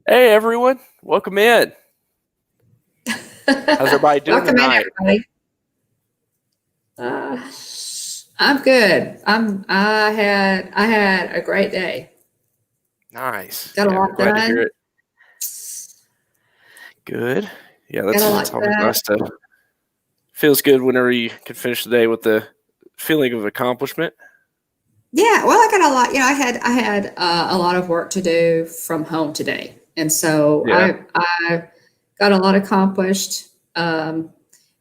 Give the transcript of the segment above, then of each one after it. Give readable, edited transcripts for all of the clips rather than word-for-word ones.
Hey everyone, welcome in. How's everybody doing Welcome in, tonight? everybody. Uh, I'm good. I had a great day. Nice. Got a Yeah, we're lot glad to hear done. it. Good. Yeah, Got a that's lot always done. nice to feels good whenever you can finish the day with the feeling of accomplishment. Yeah, well, I got a lot. I had a lot of work to do from home today, and so Yeah. I got a lot accomplished. You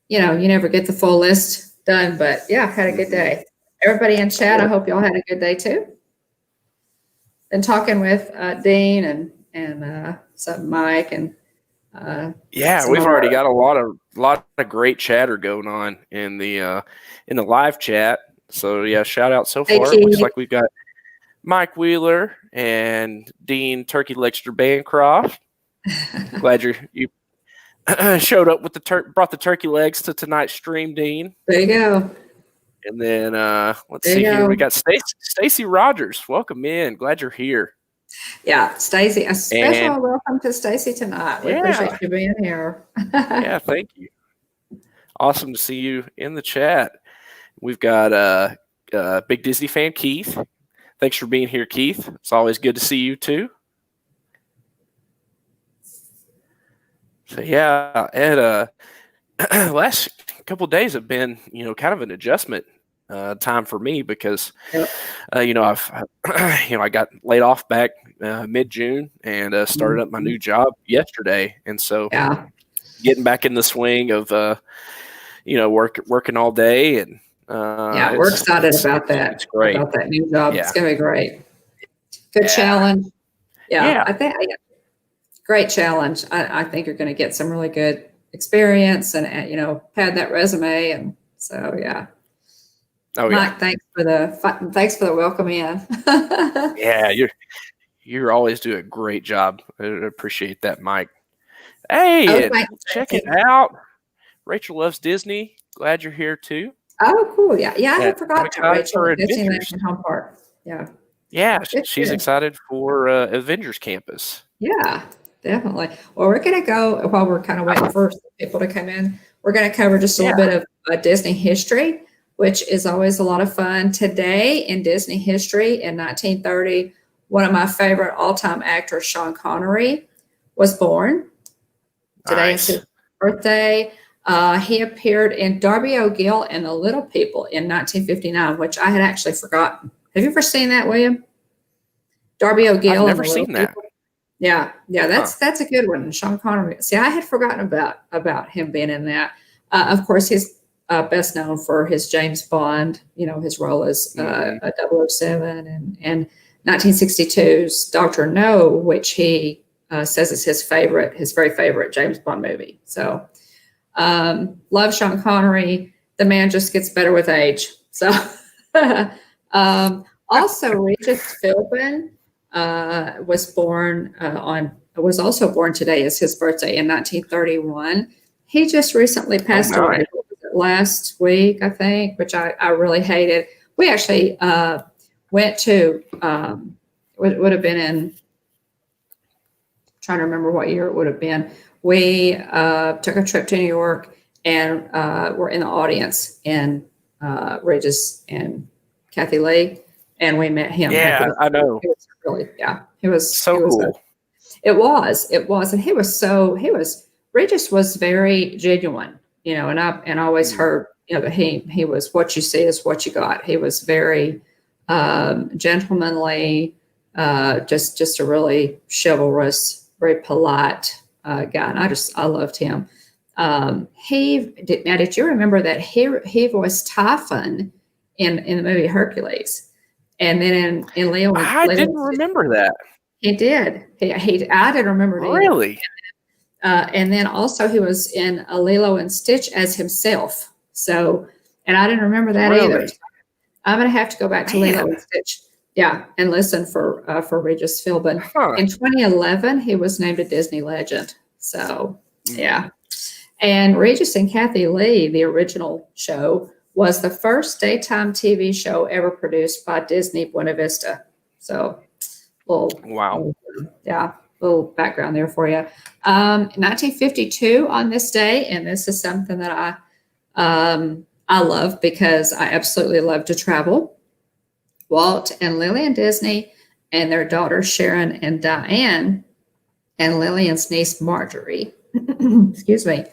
never get the full list done, but yeah, I had a good Mhm. day. Everybody in chat, I Yep. hope y'all had a good day too. Been talking with Dean and some Mike and Yeah, some we've of already our. got a lot of great chatter going on in the live chat. So yeah, shout out so Hey, far. It looks Keith. like we've got Mike Wheeler and Dean Turkey Legster Bancroft. Glad you showed up with brought the turkey legs to tonight's stream, Dean. There you go. And then let's There you see here. We go. got Stacy Rogers. Welcome in. Glad you're here. Yeah, Stacy. A And special welcome to Stacy tonight. We yeah, appreciate you being here. yeah, thank you. Awesome to see you in the chat. We've got big Disney fan Keith. Thanks for being here, Keith. It's always good to see you too. So yeah, Ed, last couple of days have been, kind of an adjustment time for me because, Yep. I've, I got laid off back mid-June and started up my Mhm. new job yesterday, and so Yeah. getting back in the swing of, working all day, and Yeah. We're it's excited it's it's it's great. about that new job. It's Yeah, gonna be great. Good yeah, challenge. Yeah, yeah. I think great challenge. I think you're going to get some really good experience and pad that resume, and so yeah. Oh yeah, Mike, thanks for the welcome in. yeah. You're always do a great job. I appreciate that, Mike. Hey, Oh, and thanks, check it Stacy. out. Rachel loves Disney. Glad you're here too. Oh, cool. Yeah, yeah. I Yeah, had I'm forgotten about excited Rachel for at Disneyland Avengers. and Home Park. Yeah, Yeah, good, she's good. excited for Avengers Campus. Yeah, definitely. Well, we're going to go while we're kind of waiting for people to come in. We're going to cover just a Yeah. little bit of Disney history, which is always a lot of fun. Today in Disney history in 1930, one of my favorite all-time actors, Sean Connery, was born. Today is his Nice. birthday. He appeared in Darby O'Gill and the Little People in 1959, which I had actually forgotten. Have you ever seen that, William? Darby I've O'Gill and never the Little seen that. People? Yeah, yeah, Huh. that's a good one. Sean Connery. See, I had forgotten about him being in that. Of course, he's best known for his James Bond. His role as Hmm. a 007 and 1962's Doctor No, which he says is his very favorite James Bond movie. So, love Sean Connery. The man just gets better with age. So, also Regis Philbin was also born today as his birthday in 1931. He just recently Oh passed my. away last week, I think, which I really hated. We actually went to would have been in trying to remember what year it would have been. We took a trip to New York and were in the audience in Regis and Kathy Lee, and we met him after Yeah, the. I know. He was really, yeah, he was. So cool. It was, and Regis was very genuine, and I always Mm. heard, that he was what you see is what you got. He was very gentlemanly, just a really chivalrous, very polite guy, and I loved him. Did you remember that he voiced Typhon in the movie Hercules, and then in I Lilo didn't remember that. he did. I didn't remember it either. Really? And then also he was in a Lilo and Stitch as himself. So, and I didn't remember that either. Really? So I'm going to have to go back to Lilo Man. and Stitch. Yeah, and listen for Regis Philbin. Huh. In 2011, he was named a Disney legend. So, Mm. yeah. And Regis and Kathy Lee, the original show, was the first daytime TV show ever produced by Disney Buena Vista. So, well, Wow. yeah. little background there for you. 1952 on this day, and this is something that I love because I absolutely love to travel. Walt and Lillian Disney and their daughters Sharon and Diane and Lillian's niece Marjorie, excuse me,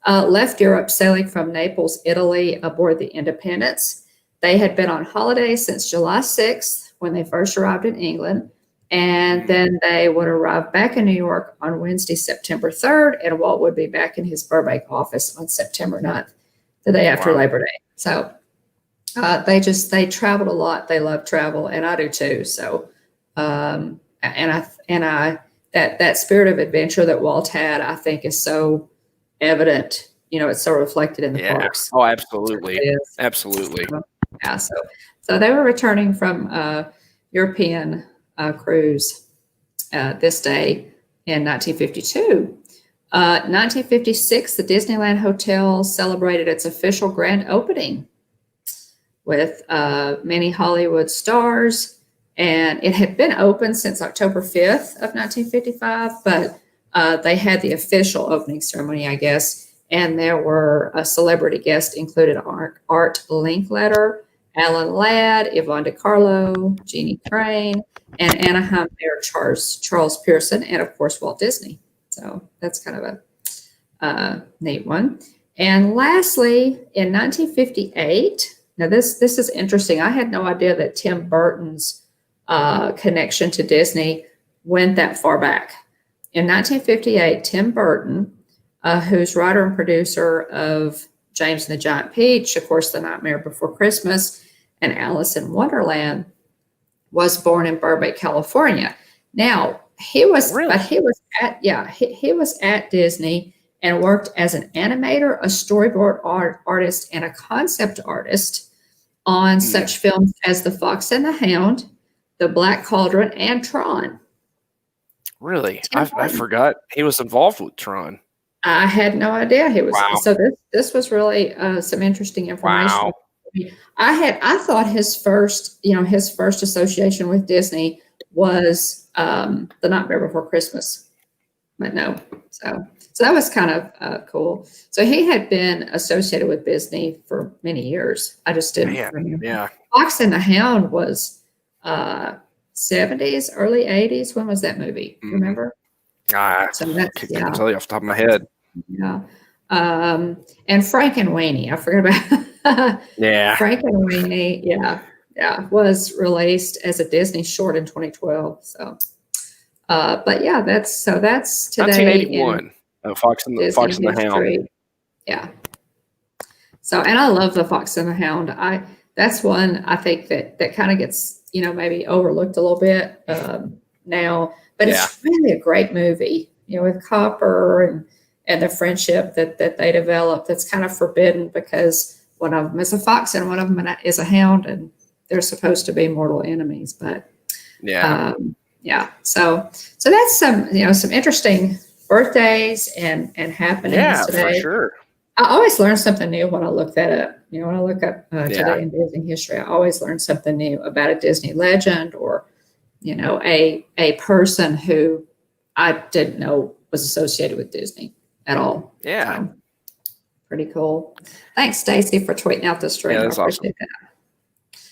left Europe sailing from Naples, Italy aboard the Independence. They had been on holiday since July 6th when they first arrived in England. And then they would arrive back in New York on Wednesday, September 3rd, and Walt would be back in his Burbank office on September 9th, the day after Labor Day. So they traveled a lot. They love travel, and I do too. So, that spirit of adventure that Walt had, I think, is so evident. It's so reflected in the parks. Oh, absolutely, absolutely. Yeah. So they were returning from European cruise this day in 1952. 1956, the Disneyland Hotel celebrated its official grand opening with many Hollywood stars. And it had been open since October 5th of 1955, but they had the official opening ceremony, I guess. And there were celebrity guests included Art Linkletter, Alan Ladd, Yvonne DiCarlo, Jeannie Crane, and Anaheim Mayor Charles Pearson, and of course Walt Disney. So that's kind of a neat one. And lastly, in 1958, now this is interesting. I had no idea that Tim Burton's connection to Disney went that far back. In 1958, Tim Burton, who's writer and producer of James and the Giant Peach, of course, The Nightmare Before Christmas, and Alice in Wonderland, was born in Burbank, California. Now he was at Disney and worked as an animator, a storyboard artist, and a concept artist on such films as The Fox and the Hound, The Black Cauldron, and Tron. Really? I forgot he was involved with Tron. I had no idea he was. Wow. So this was really some interesting information. Wow. I thought his first association with Disney was The Nightmare Before Christmas, but no. So that was kind of cool. So he had been associated with Disney for many years. I just didn't remember. Yeah. Fox and the Hound was 70s, early 80s. When was that movie? Remember? I can't tell you off the top of my head. Yeah. And Frank and Weenie, I forgot about. Yeah. Frank and Weenie, was released as a Disney short in 2012. So, but yeah, that's today. 1981. Fox and the Hound. Yeah. So, and I love the Fox and the Hound. That's one I think that kind of gets maybe overlooked a little bit now, but it's really a great movie. With Copper and the friendship that they develop. That's kind of forbidden because one of them is a fox and one of them is a hound, and they're supposed to be mortal enemies. But So that's some interesting birthdays and happenings today. For sure. I always learn something new when I look that up. When I look up today in Disney history, I always learn something new about a Disney legend or a person who I didn't know was associated with Disney at all. Yeah. So, pretty cool. Thanks, Stacy, for tweeting out this stream. Yeah, that's awesome. That.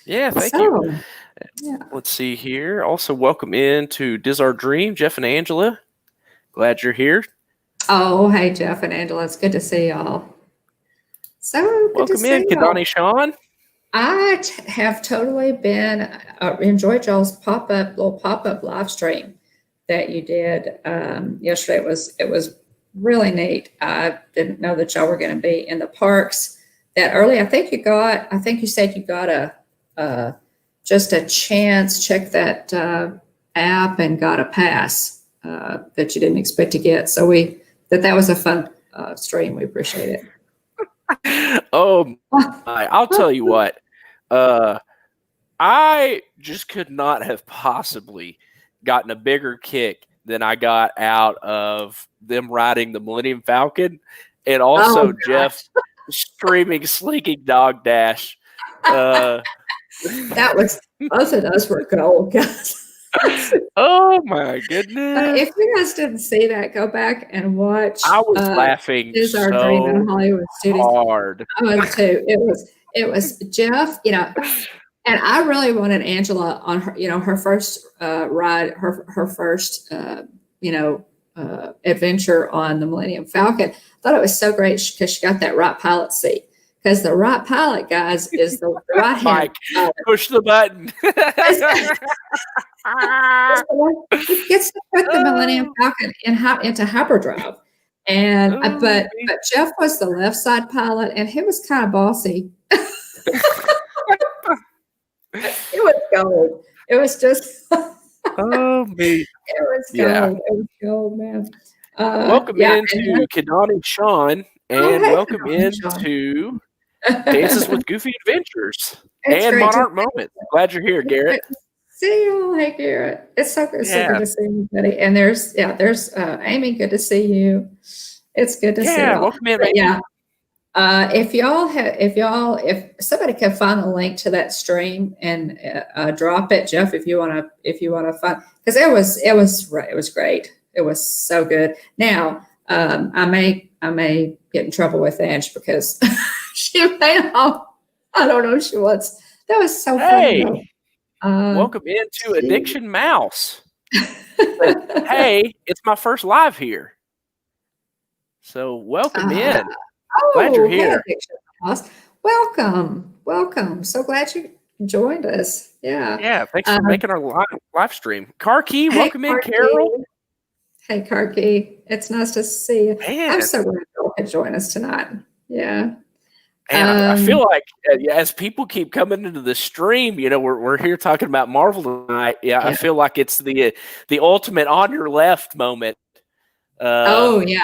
Yeah, thank you. Yeah. Let's see here. Also, welcome in to Diz Our Dream, Jeff and Angela. Glad you're here. Oh, hey, Jeff and Angela. It's good to see y'all. So good welcome to see in, Kadani Sean. I have totally been enjoyed y'all's little pop-up live stream that you did yesterday. It was really neat. I didn't know that y'all were going to be in the parks that early. I think you said you got just a chance, check that app and got a pass that you didn't expect to get. So that was a fun stream. We appreciate it. Oh, I'll tell you what. I just could not have possibly gotten a bigger kick than I got out of them riding the Millennium Falcon, and also Jeff streaming Slinking Dog Dash. That was both of those were gold, guys. Oh my goodness! If you guys didn't see that, go back and watch. I was laughing Is Our Dream in so Hollywood Studios. hard. I was too. It was Jeff. And I really wanted Angela on her, her first ride, her first, adventure on the Millennium Falcon. I thought it was so great because she got that right pilot seat. Because the right pilot, guys, is the right hand. Mike, push the button. He gets to put the Millennium Falcon into hyperdrive. And but Jeff was the left side pilot, and he was kind of bossy. It was gold. It was just. Oh me! It was gold. It was gold, man. Welcome into Kidani Sean, and welcome into Dances with Goofy Adventures and Monarch Moments. Glad you're here, Garrett. See you. Hey, Garrett. It's so good to see everybody. And there's Amy. Good to see you. It's good to see you. Yeah, welcome in, Amy. Yeah. If somebody can find the link to that stream and drop it, Jeff, if you want to find, because it was great. It was so good. Now, I may get in trouble with Ange because she made all. I don't know if she wants. That was so funny. Welcome into Addiction Mouse. Hey, it's my first live here, so welcome in. Glad you're here. Welcome. So glad you joined us. Yeah. Thanks for making our live stream. Karki, welcome in, Carol. Hey, Karki. It's nice to see you. Man. I'm so glad you could join us tonight. Yeah. And I feel like as people keep coming into the stream, we're here talking about Marvel tonight. I feel like it's the ultimate on your left moment. Definitely.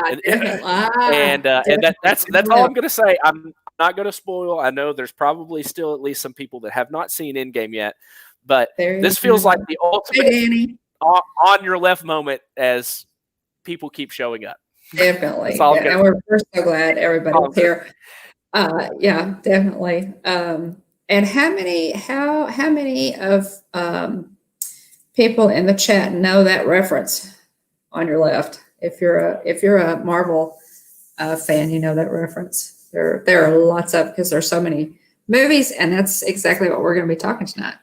And that's all I'm going to say. I'm not going to spoil. I know there's probably still at least some people that have not seen Endgame yet, but this feels like the ultimate on your left moment as people keep showing up. Definitely. And we're so glad everybody's here. Definitely. And how many of people in the chat know that reference on your left? If you're a Marvel fan, you know that reference. There are lots of, because there's so many movies, and that's exactly what we're going to be talking tonight.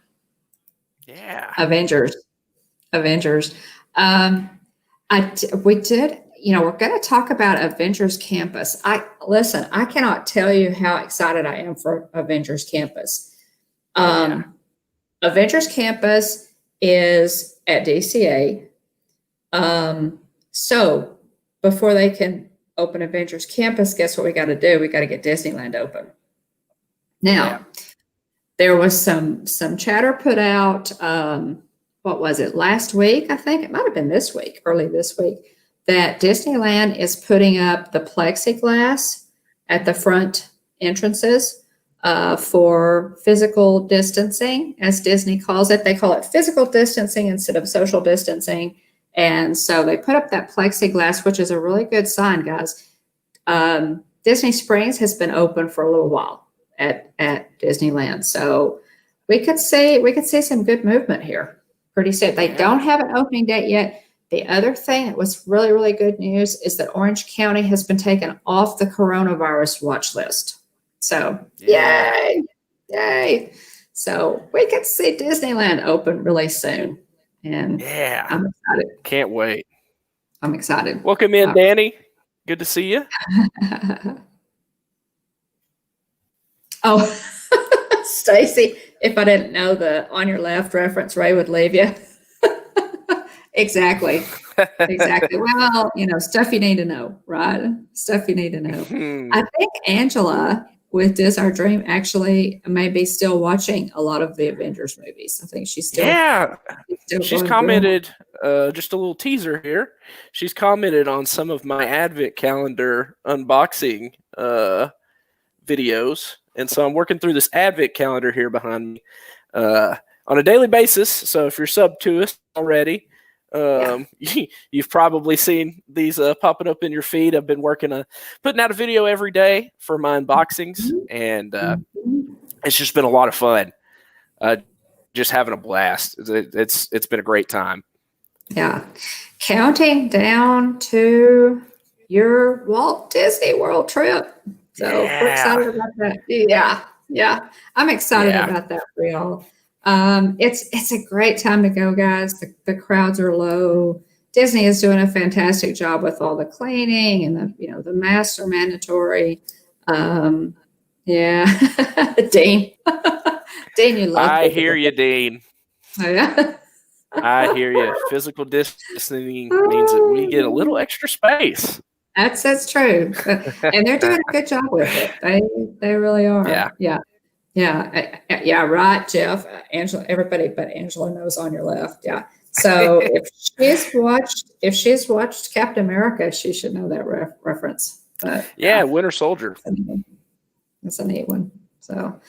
Yeah, Avengers. We did. We're going to talk about Avengers Campus. I cannot tell you how excited I am for Avengers Campus. Avengers Campus is at DCA. So before they can open Avengers Campus, guess what we got to do? We got to get Disneyland open. Now, there was some chatter put out, what was it, last week? I think it might have been early this week, that Disneyland is putting up the plexiglass at the front entrances for physical distancing, as Disney calls it. They call it physical distancing instead of social distancing. And so they put up that plexiglass, which is a really good sign, guys. Disney Springs has been open for a little while at Disneyland. So we could see some good movement here pretty soon. They don't have an opening date yet. The other thing that was really, really good news is that Orange County has been taken off the coronavirus watch list. So yay. So we could see Disneyland open really soon. And I'm excited. Can't wait. I'm excited. Welcome in, Danny. Good to see you. Oh, Stacy, if I didn't know the on your left reference, Ray would leave you. Exactly. Well, stuff you need to know, right? Stuff you need to know. I think Angela with Dis Our Dream actually may be still watching a lot of the Avengers movies. I think she's still. Yeah. She's commented, just a little teaser here. She's commented on some of my Advent calendar unboxing videos. And so I'm working through this Advent calendar here behind me on a daily basis. So if you're subbed to us already, you've probably seen these popping up in your feed. I've been putting out a video every day for my unboxings, and it's just been a lot of fun. just having a blast. It's been a great time. Yeah. Counting down to your Walt Disney World trip. So we're excited about that. Yeah. Yeah. I'm excited about that for y'all. It's a great time to go, guys. The crowds are low. Disney is doing a fantastic job with all the cleaning and the masks are mandatory. Yeah. Dean. Dean, you love I hear you, Dean. Oh, yeah. I hear you. Physical distancing means that we get a little extra space. That's true. And they're doing a good job with it. They really are. Yeah. Yeah, right, Jeff. Angela, everybody but Angela knows on your left. Yeah. So if she's watched Captain America, she should know that reference. But Winter Soldier. That's a neat one. So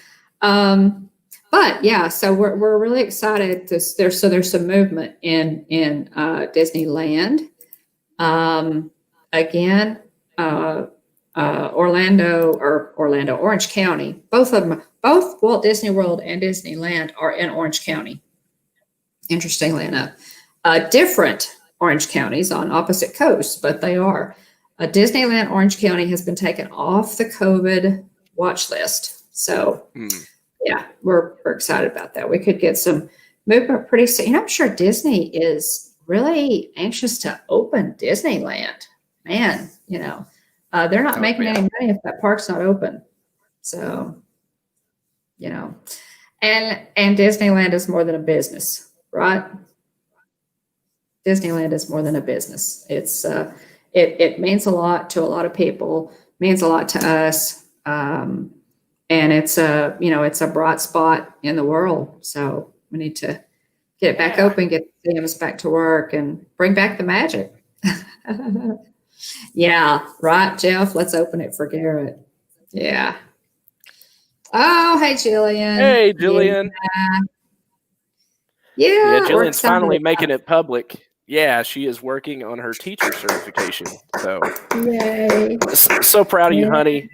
but yeah, so we're really excited. There's some movement in Disneyland. Again, Orlando, Orange County. Both of them, both Walt Disney World and Disneyland are in Orange County. Interestingly enough, different Orange counties on opposite coasts, but they are. Disneyland Orange County has been taken off the COVID watch list. So. Yeah, we're excited about that. We could get some movement pretty soon. I'm sure Disney is really anxious to open Disneyland. Man, they're not making any money if that park's not open. So, and Disneyland is more than a business, right? Disneyland is more than a business. It's it means a lot to a lot of people, means a lot to us. And it's a bright spot in the world. So we need to get it back open, get the museums back to work, and bring back the magic. Yeah, right, Jeff. Let's open it for Garrett. Yeah. Oh, hey, Jillian. Hey, Jillian. Yeah, Jillian's finally making it public. Yeah, she is working on her teacher certification. So, yay! So proud of you, honey.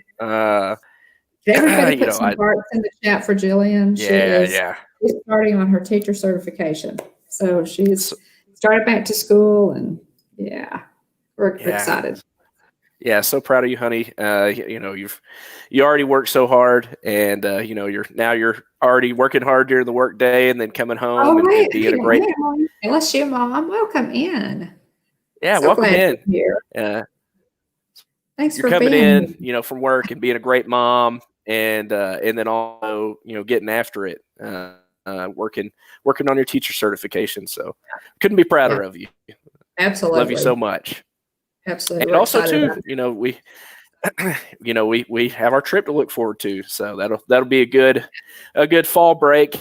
Everybody put some hearts in the chat for Jillian. She's starting on her teacher certification. So she's started back to school, and we're excited. Yeah, so proud of you, honey. You already worked so hard, and you're already working hard during the work day, and then coming home and being a great. LSU mom, welcome in. Yeah, so welcome in. Here. Thanks for coming in. From work and being a great mom, and then also getting after it, working on your teacher certification. So couldn't be prouder of you. Absolutely, love you so much. Absolutely, and also too, we have our trip to look forward to. So that'll be a good fall break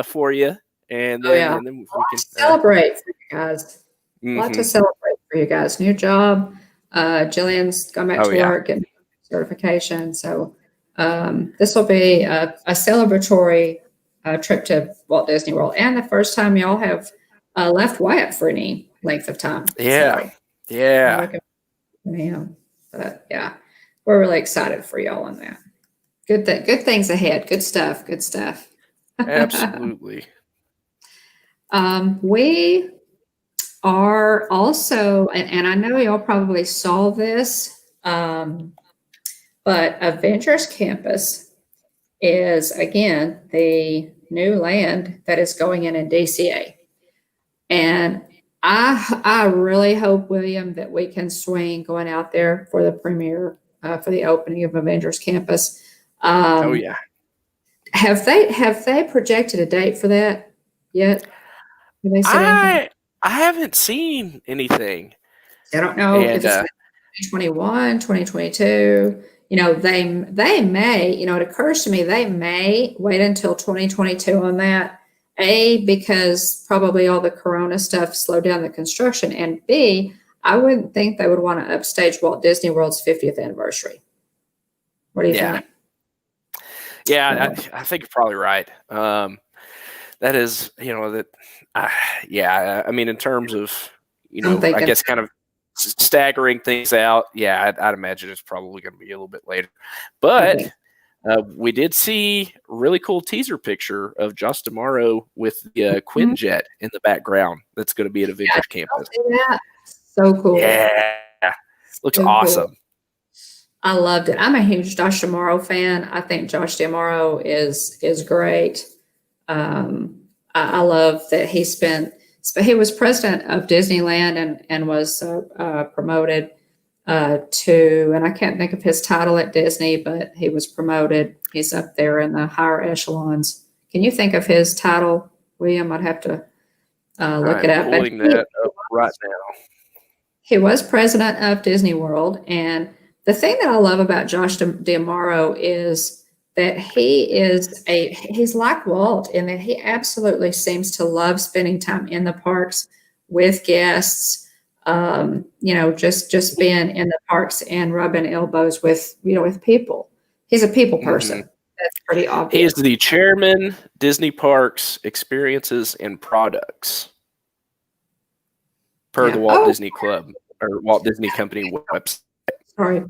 for you, and then we can celebrate for you guys. A lot to celebrate for you guys. New job. Jillian's gone back to work and certification. So this will be a celebratory trip to Walt Disney World, and the first time y'all have left Wyatt for any length of time. Yeah. But we're really excited for y'all on that. Good things ahead. Good stuff. Absolutely. We are also, and I know y'all probably saw this, but Avengers Campus is, again, the new land that is going in DCA. And I really hope, William, that we can swing going out there for the premiere, for the opening of Avengers Campus. Oh yeah. Have they projected a date for that yet? Have they said anything? I haven't seen anything. I don't know if it's 2021, 2022. They may, it occurs to me they may wait until 2022 on that. A, because probably all the Corona stuff slowed down the construction, and B, I wouldn't think they would want to upstage Walt Disney World's 50th anniversary. What do you think? Yeah, I think you're probably right. That is, I mean, in terms of, I guess kind of staggering things out. Yeah, I'd imagine it's probably going to be a little bit later. But We did see a really cool teaser picture of Josh Tomorrow with the Quinjet in the background. That's going to be at Avengers Campus. Yeah, so cool. Yeah, looks So awesome. Cool. I loved it. I'm a huge Josh Tomorrow fan. I think Josh Tomorrow is great. I love that he was president of Disneyland and was promoted to, and I can't think of his title at Disney, but he was promoted. He's up there in the higher echelons. Can you think of his title, William? I'd have to look it up. Pulling that up right now. He was president of Disney World, and the thing that I love about Josh D'Amaro is that he's like Walt in that he absolutely seems to love spending time in the parks with guests. Just being in the parks and rubbing elbows with people. He's a people person. Mm-hmm. That's pretty obvious. He is the chairman, Disney Parks Experiences and Products, per the Walt Disney Club or Walt Disney Company website. Sorry,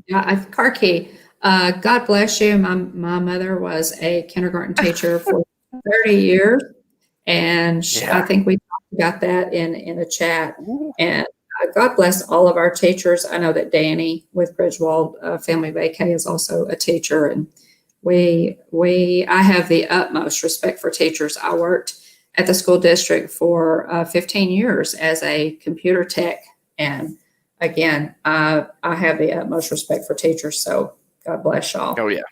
car key. God bless you. My mother was a kindergarten teacher for 30 years, and I think we talked about that in the chat. And God bless all of our teachers. I know that Danny with Bridgewald Family Vacay is also a teacher, and I have the utmost respect for teachers. I worked at the school district for 15 years as a computer tech, and again, I have the utmost respect for teachers. So God bless y'all. Oh yeah,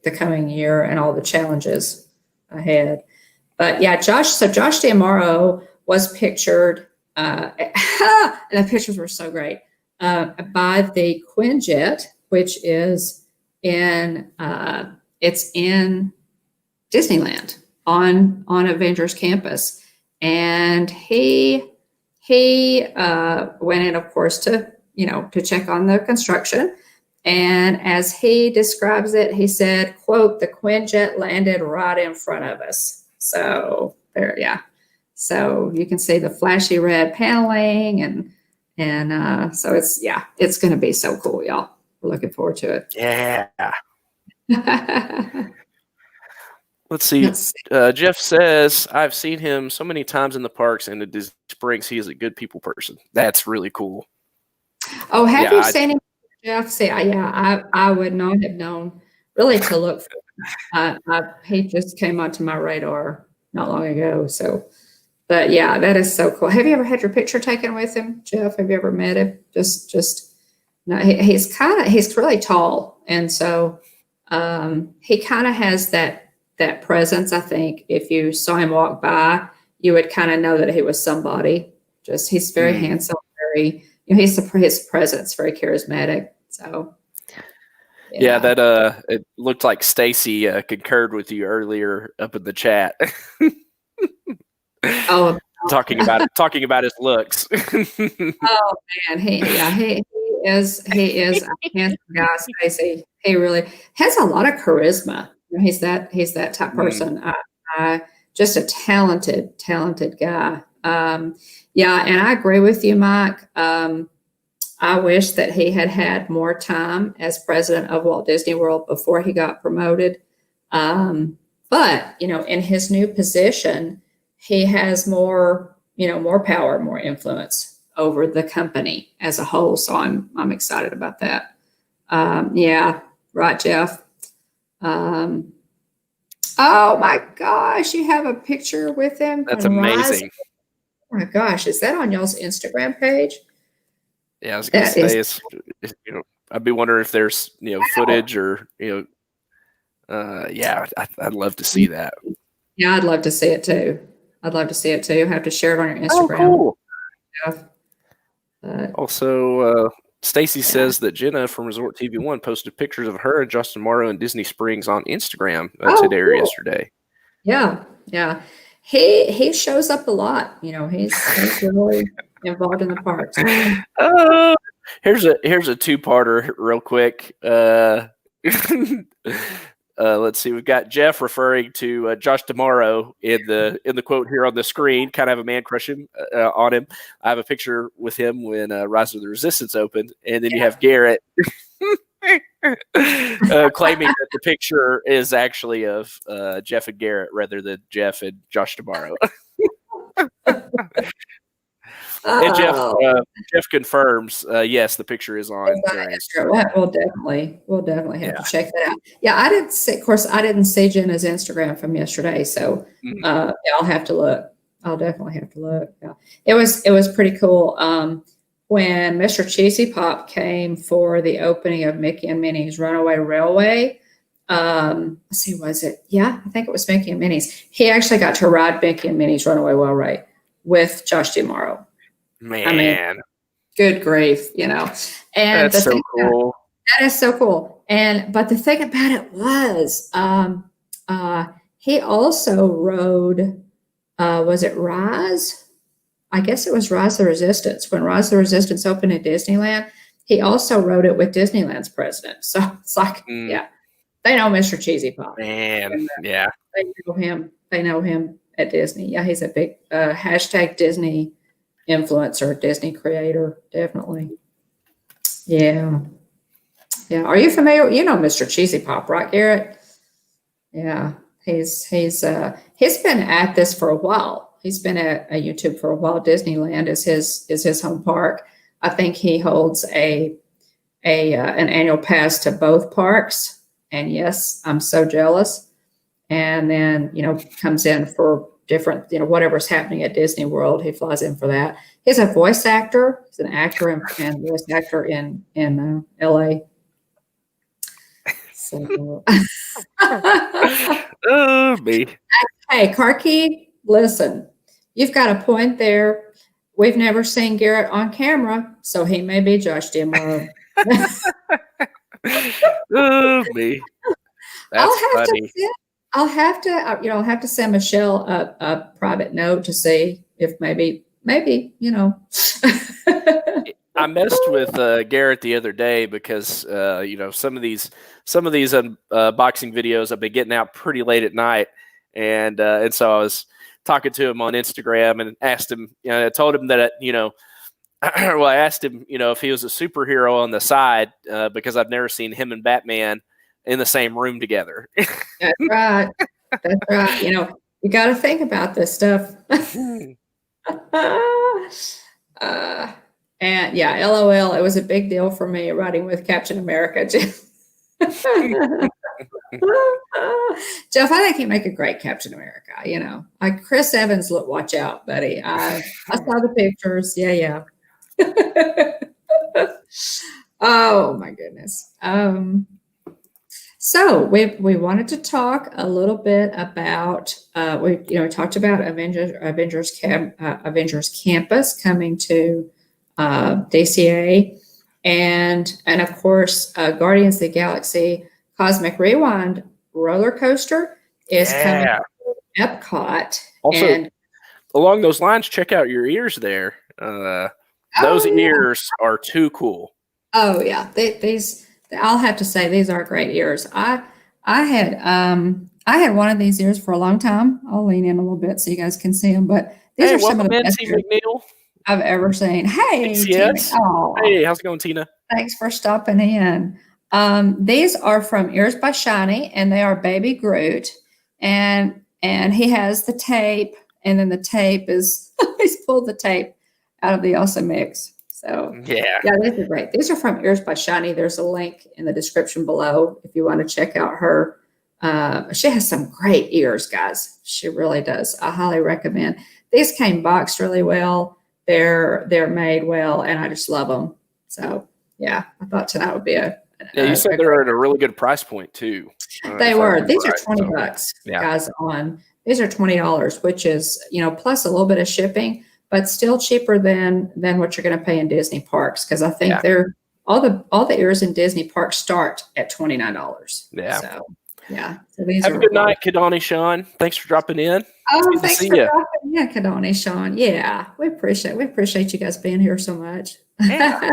the coming year and all the challenges ahead. But yeah, Josh D'Amaro was pictured. And the pictures were so great by the Quinjet, which is it's in Disneyland on Avengers Campus, and he went in, of course, to check on the construction. And as he describes it, he said, quote, "The Quinjet landed right in front of us." So there, yeah. So you can see the flashy red paneling, and so it's going to be so cool, y'all. We're looking forward to it. Yeah. Let's see. Jeff says, "I've seen him so many times in the parks and at Disney Springs. He is a good people person." That's really cool. Oh, have you seen him, Jeff? See, I would not have known really to look for. He just came onto my radar not long ago. So. But yeah, that is so cool. Have you ever had your picture taken with him, Jeff? Have you ever met him? No. He's really tall, and so he kind of has that presence. I think if you saw him walk by, you would kind of know that he was somebody. He's very handsome, very his presence very charismatic. So yeah, that it looked like Stacy concurred with you earlier up in the chat. Oh, talking about his looks. Oh man, he is a handsome guy, Stacey. He really has a lot of charisma. He's that type of person. Just a talented guy. Yeah, and I agree with you, Mike. I wish that he had more time as president of Walt Disney World before he got promoted. But in his new position, he has more power, more influence over the company as a whole. So I'm excited about that. Yeah, right, Jeff. Oh my gosh, you have a picture with him. That's amazing. Oh my gosh, is that on y'all's Instagram page? Yeah, I was gonna say, I'd be wondering if there's footage or I'd love to see that. Yeah, I'd love to see it too. Have to share it on your Instagram. Oh, cool. Also, Stacy says that Jenna from Resort TV One posted pictures of her and Justin Morrow in Disney Springs on Instagram today or yesterday. Yeah. He shows up a lot. He's really involved in the parks. Here's a two-parter real quick. Let's see. We've got Jeff referring to Josh Tomorrow in the quote here on the screen. Kind of have a man crush on him. I have a picture with him when Rise of the Resistance opened, and then you have Garrett Claiming that the picture is actually of Jeff and Garrett rather than Jeff and Josh Tomorrow. And Jeff confirms, yes, the picture is on during his We'll definitely have to check that out. Yeah, I didn't see, of course, I didn't see Jenna's Instagram from yesterday, so yeah, I'll have to look. I'll definitely have to look. Yeah. It was pretty cool. When Mr. Cheesy Pop came for the opening of Mickey and Minnie's Runaway Railway, let's see, was it? Yeah, I think it was Mickey and Minnie's. He actually got to ride Mickey and Minnie's Runaway Railway with Josh D'Amaro. Man, I mean, good grief, And that's so cool. That is so cool. But the thing about it was, he also rode. Was it Rise? I guess it was Rise the Resistance. When Rise the Resistance opened at Disneyland, he also rode it with Disneyland's president. So it's like, yeah, they know Mr. Cheesy Pop. Man, yeah. They know him. They know him at Disney. Yeah, he's a big hashtag Disney influencer, Disney creator, definitely. Yeah. Yeah. Are you familiar? You know Mr. Cheesy Pop, right, Garrett? Yeah. He's been at this for a while. He's been at YouTube for a while. Disneyland is his home park. I think he holds an annual pass to both parks. And yes, I'm so jealous. And then, comes in for different, whatever's happening at Disney World, he flies in for that. He's a voice actor. He's an actor and voice actor in LA. So, me. Hey, Karki, listen, you've got a point there. We've never seen Garrett on camera, so he may be Josh D'Amaro. Me. That's funny. I'll have to send Michelle a private note to see if maybe. I messed with Garrett the other day because some of these unboxing videos I've been getting out pretty late at night, and so I was talking to him on Instagram and asked him. I told him that well, I asked him if he was a superhero on the side because I've never seen him and Batman in the same room together. That's right. That's right. You got to think about this stuff. And yeah, LOL, it was a big deal for me riding with Captain America. Jeff, I think he'd make a great Captain America. Like Chris Evans, watch out, buddy. I saw the pictures. Yeah. Oh my goodness. So we wanted to talk a little bit about we talked about Avengers Campus coming to DCA, and of course Guardians of the Galaxy Cosmic Rewind roller coaster is coming to Epcot. Also, and along those lines, check out your ears there. Those ears are too cool. Oh yeah, these. I'll have to say these are great ears. I had one of these ears for a long time. I'll lean in a little bit so you guys can see them. But these are some of the best ears I've ever seen. Hey, yes. Hey, how's it going, Tina? Thanks for stopping in. These are from Ears by Shiny, and they are Baby Groot. And he has the tape, and then the tape is he's pulled the tape out of the Awesome Mix. So yeah, these are great. These are from Ears by Shiny. There's a link in the description below if you want to check out her. She has some great ears, guys. She really does. I highly recommend. These came boxed really well. They're made well, and I just love them. So yeah, I thought tonight would be you said they're at a really good price point too. They were. These are $20, guys. These are $20, which is plus a little bit of shipping. But still cheaper than what you're going to pay in Disney parks, because I think they're all the ears in Disney parks start at $29. Yeah. So yeah. So these have a good night, Kadani Sean. Thanks for dropping in. Oh, thanks for dropping in, Kadani Sean. Yeah, we appreciate you guys being here so much. Yeah.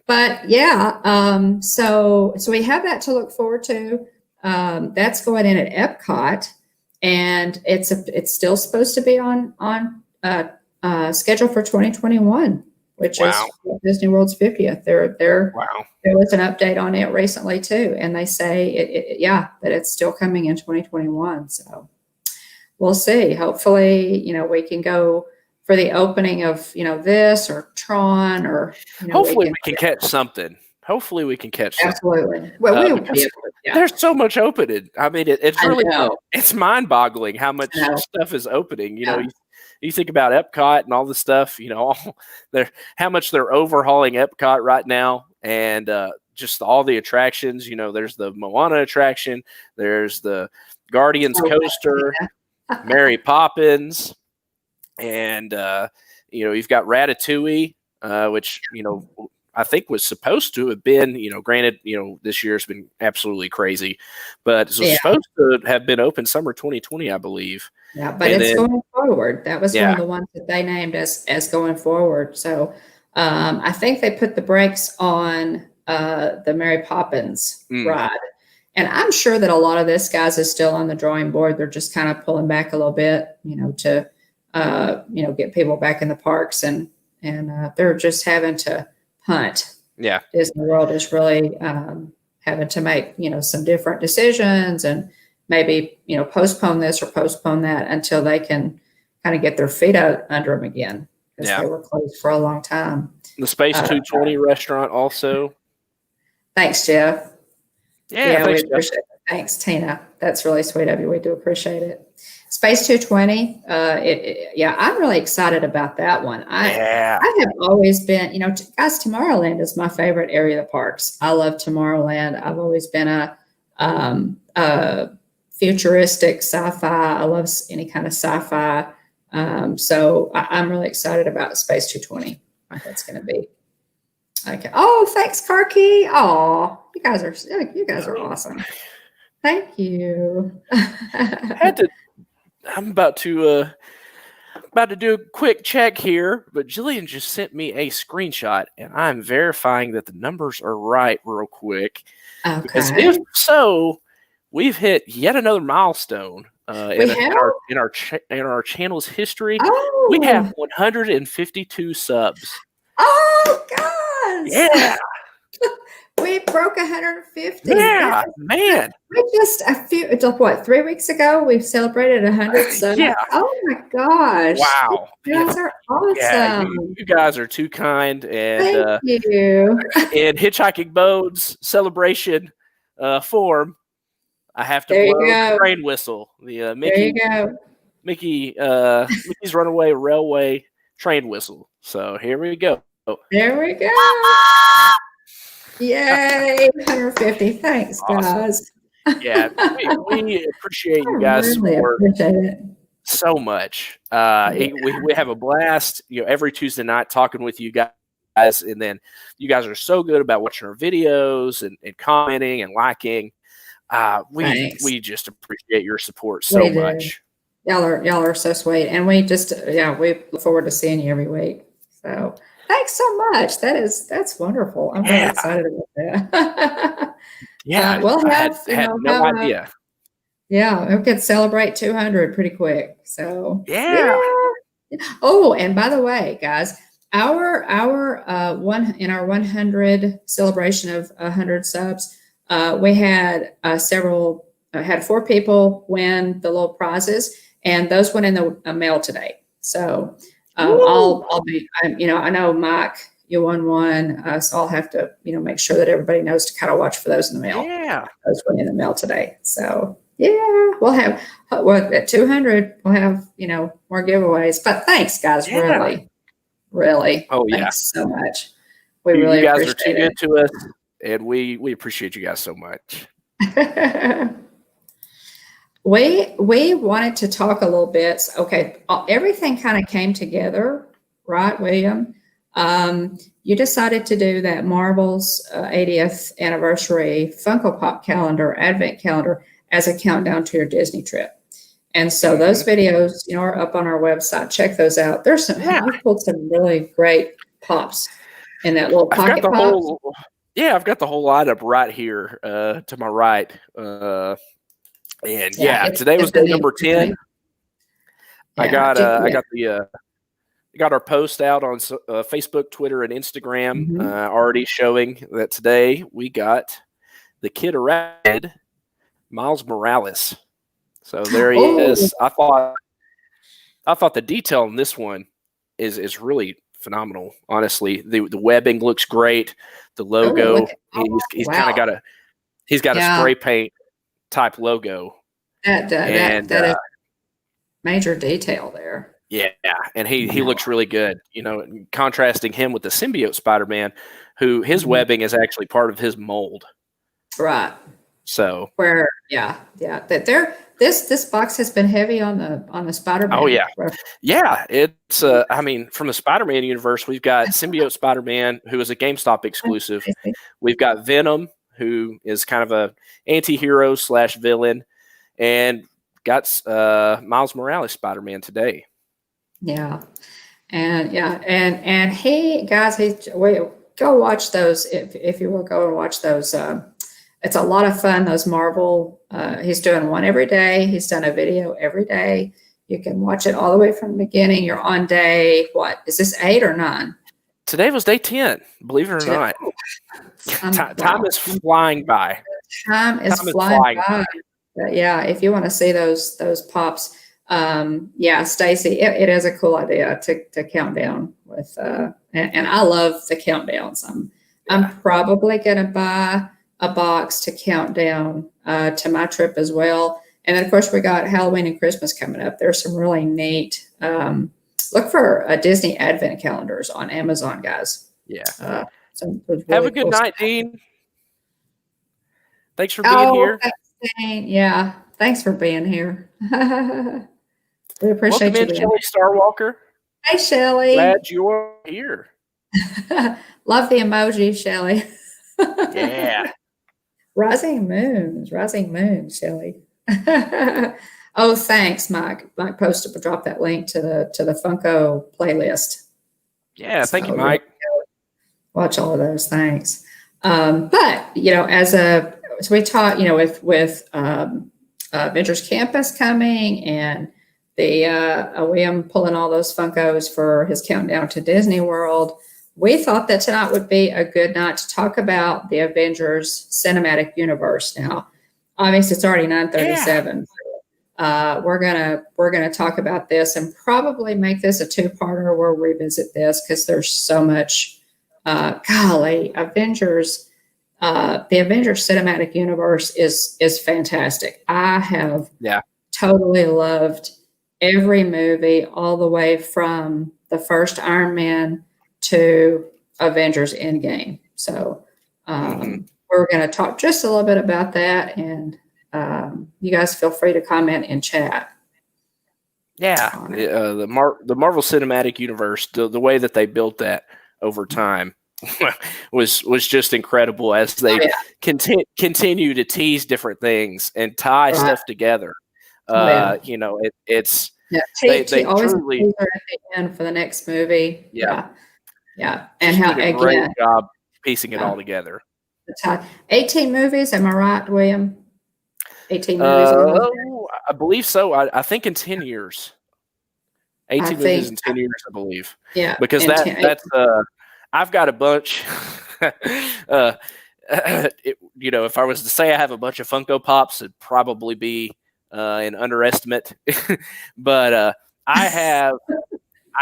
But yeah, so we have that to look forward to. That's going in at Epcot, and it's still supposed to be on schedule for 2021. which Wow. is Disney World's 50th. Wow. There was an update on it recently too, and they say that it's still coming in 2021. So we'll see. Hopefully, we can go for the opening of this or Tron, or hopefully we can catch something. Hopefully we can catch something. Absolutely. Well, we'll be able to, there's so much opening. I mean, it's really it's mind-boggling how much stuff is opening. You think about Epcot and all the stuff. How much they're overhauling Epcot right now, and just all the attractions. There's the Moana attraction. There's the Guardians coaster, Mary Poppins, and you've got Ratatouille, which I think was supposed to have been, granted, this year's been absolutely crazy, but it was supposed to have been open summer 2020, I believe. Yeah, but it's going forward. That was one of the ones that they named as going forward. So I think they put the brakes on the Mary Poppins ride. And I'm sure that a lot of this, guys, is still on the drawing board. They're just kind of pulling back a little bit, to, get people back in the parks, and they're just having to hunt. Yeah. Disney World is really having to make, some different decisions, and maybe, postpone this or postpone that until they can kind of get their feet out under them again, because they were closed for a long time. The Space 220 restaurant also. Than's, Jeff. Yeah, we appreciate it. Thanks, Tina. That's really sweet of you. We do appreciate it. Space 220. I'm really excited about that one. I have always been, guys, Tomorrowland is my favorite area of the parks. I love Tomorrowland. I've always been a futuristic sci-fi. I love any kind of sci-fi. So I'm really excited about Space 220. I think that's going to be. Okay. Oh, thanks, Karki. Oh, you guys are awesome. Thank you. I'm about to do a quick check here, but Jillian just sent me a screenshot, and I'm verifying that the numbers are right real quick. Okay. Because if so, we've hit yet another milestone in our channel's history. Oh. We have 152 subs. Oh, gosh. Yeah. We broke 150. Yeah, man. We just 3 weeks ago, we've celebrated 100 subs. Yeah. Oh, my gosh. Wow. You guys are awesome. Yeah, you guys are too kind. And thank you. In Hitchhiking Bones celebration form, I have to blow the train whistle. The Mickey, there you go. Mickey's Runaway Railway train whistle. So here we go. There we go. Yay, 150. Thanks, guys. Yeah, we appreciate you guys' support so much. We have a blast, every Tuesday night talking with you guys, and then you guys are so good about watching our videos and commenting and liking. We just appreciate your support so much. Y'all are so sweet, and we look forward to seeing you every week. So thanks so much. That's wonderful. I'm really excited about that. Yeah, we'll had no idea. We could celebrate 200 pretty quick. So yeah. Oh, and by the way, guys, our 100 celebration of 100 subs, we had had 4 people win the little prizes, and those went in the mail today. So I'll be, I know Mike, you won one, so I'll have to, make sure that everybody knows to kind of watch for those in the mail. Yeah, those went in the mail today. So we'll have at 200, we'll have more giveaways. But thanks, guys, really. Oh yeah, thanks so much. We really you guys appreciate are too good to us, and we appreciate you guys so much. We wanted to talk a little bit. Okay, everything kind of came together, right, William? You decided to do that Marvel's 80th anniversary Funko Pop calendar, Advent calendar, as a countdown to your Disney trip. And so those videos, are up on our website. Check those out. There's you pulled some really great pops in that little pocket pop. I've got the whole lineup right here to my right. And today was day number 10. I got the got our post out on Facebook, Twitter, and Instagram, Mhm. already showing that today we got the kid around Miles Morales. So there he Oh, is. I thought the detail in this one is really phenomenal. Honestly, the webbing looks great. The oh, logo, look at, oh, he's wow. kind of got a Yeah, spray paint type logo, and that is major detail there. yeah, and he Yeah. looks really good. Contrasting him with the symbiote Spider-Man, who his Mhm. webbing is actually part of his mold. Right. So, Where, yeah, that there, this box has been heavy on the oh Spider-Man. yeah, yeah. It's I mean, from the Spider-Man universe, we've got symbiote Spider-Man, who is a GameStop exclusive. We've got Venom, who is kind of a anti-hero slash villain, and got Miles Morales Spider-Man today. Yeah. And he, guys, wait, go watch those if you will go and watch those. It's a lot of fun. Those Marvel. He's doing one every day. He's done a video every day. You can watch it all the way from the beginning. You're on day, what is this, 8 or 9? Today was day 10, believe it or not. Time is flying by. Time is flying by. Yeah, if you want to see those pops, yeah, Stacy, it is a cool idea to count down with, and I love the countdowns. I'm probably gonna buy a box to count down to my trip as well. And then of course we got Halloween and Christmas coming up. There's some really neat. Look for Disney Advent calendars on Amazon, guys. Yeah. Really have a good cool night, stuff. Dean. Thanks for being here. Thanks, Dane. Yeah, thanks for being here. We appreciate Welcome you in, being Shelly Starwalker. Hey, Shelly. Glad you're here. Love the emoji, Shelly. Yeah. Rising moons, Shelly. Oh, thanks, Mike. Mike posted, drop that link to the Funko playlist. Yeah, thank you, Mike. Watch all of those. Thanks. But so we taught, with Avengers Campus coming and the William pulling all those Funkos for his countdown to Disney World. We thought that tonight would be a good night to talk about the Avengers cinematic universe. Now, obviously, it's already 9:37. Yeah. We're gonna talk about this and probably make this a two-parter. We'll revisit this because there's so much. Golly, Avengers. The Avengers cinematic universe is fantastic. I have totally loved every movie all the way from the first Iron Man to Avengers Endgame. So we're going to talk just a little bit about that, and you guys feel free to comment in chat. Yeah, the Marvel Cinematic Universe, the way that they built that over time was just incredible as they continue to tease different things and tie stuff together. It's they always truly at the end for the next movie. Yeah. And just how did a great job piecing it all together. 18 movies, am I right, William? 18 movies. I believe so. I think in 10 years. 18 movies in 10 years, I believe. Yeah. Because that's I've got a bunch. If I was to say I have a bunch of Funko Pops, it'd probably be an underestimate. But I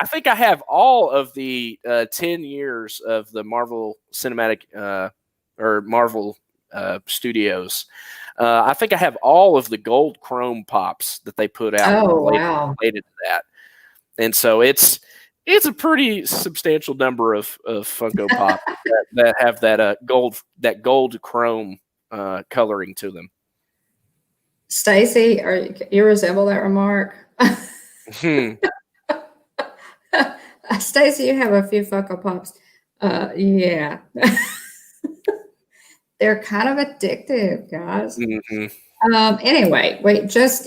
think I have all of the 10 years of the Marvel Cinematic or Marvel Studios. I think I have all of the gold chrome pops that they put out related to that. And so it's a pretty substantial number of Funko Pop that have that gold chrome coloring to them. Stacy, you resemble that remark? Stacy, you have a few Funko Pops. Yeah. They're kind of addictive, guys. Anyway, we're just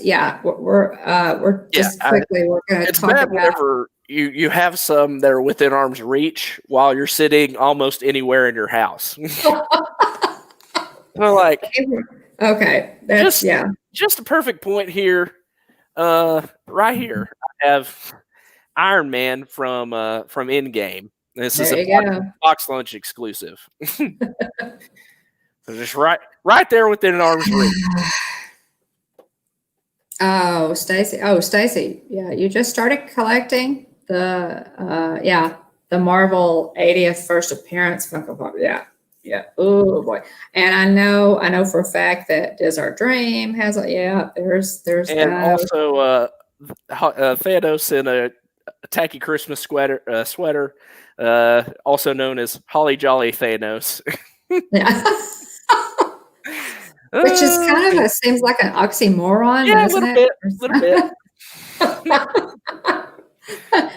quickly we're going to talk about. Whenever you have some that are within arm's reach while you're sitting almost anywhere in your house. Okay, that's just a perfect point here. Right here, I Iron Man from Endgame. This is There a you go. box lunch exclusive. So just right there within an arm's reach. Oh, Stacy. Oh, Stacy. Yeah, you just started collecting the Marvel 80th first appearance Funko Pop. Yeah. Yeah. Oh boy. And I know for a fact that Is Our Dream has there's And that. also Thanos in a tacky Christmas sweater, also known as Holly Jolly Thanos. Yeah. Which is kind of seems like an oxymoron, Yeah, doesn't a it? little bit.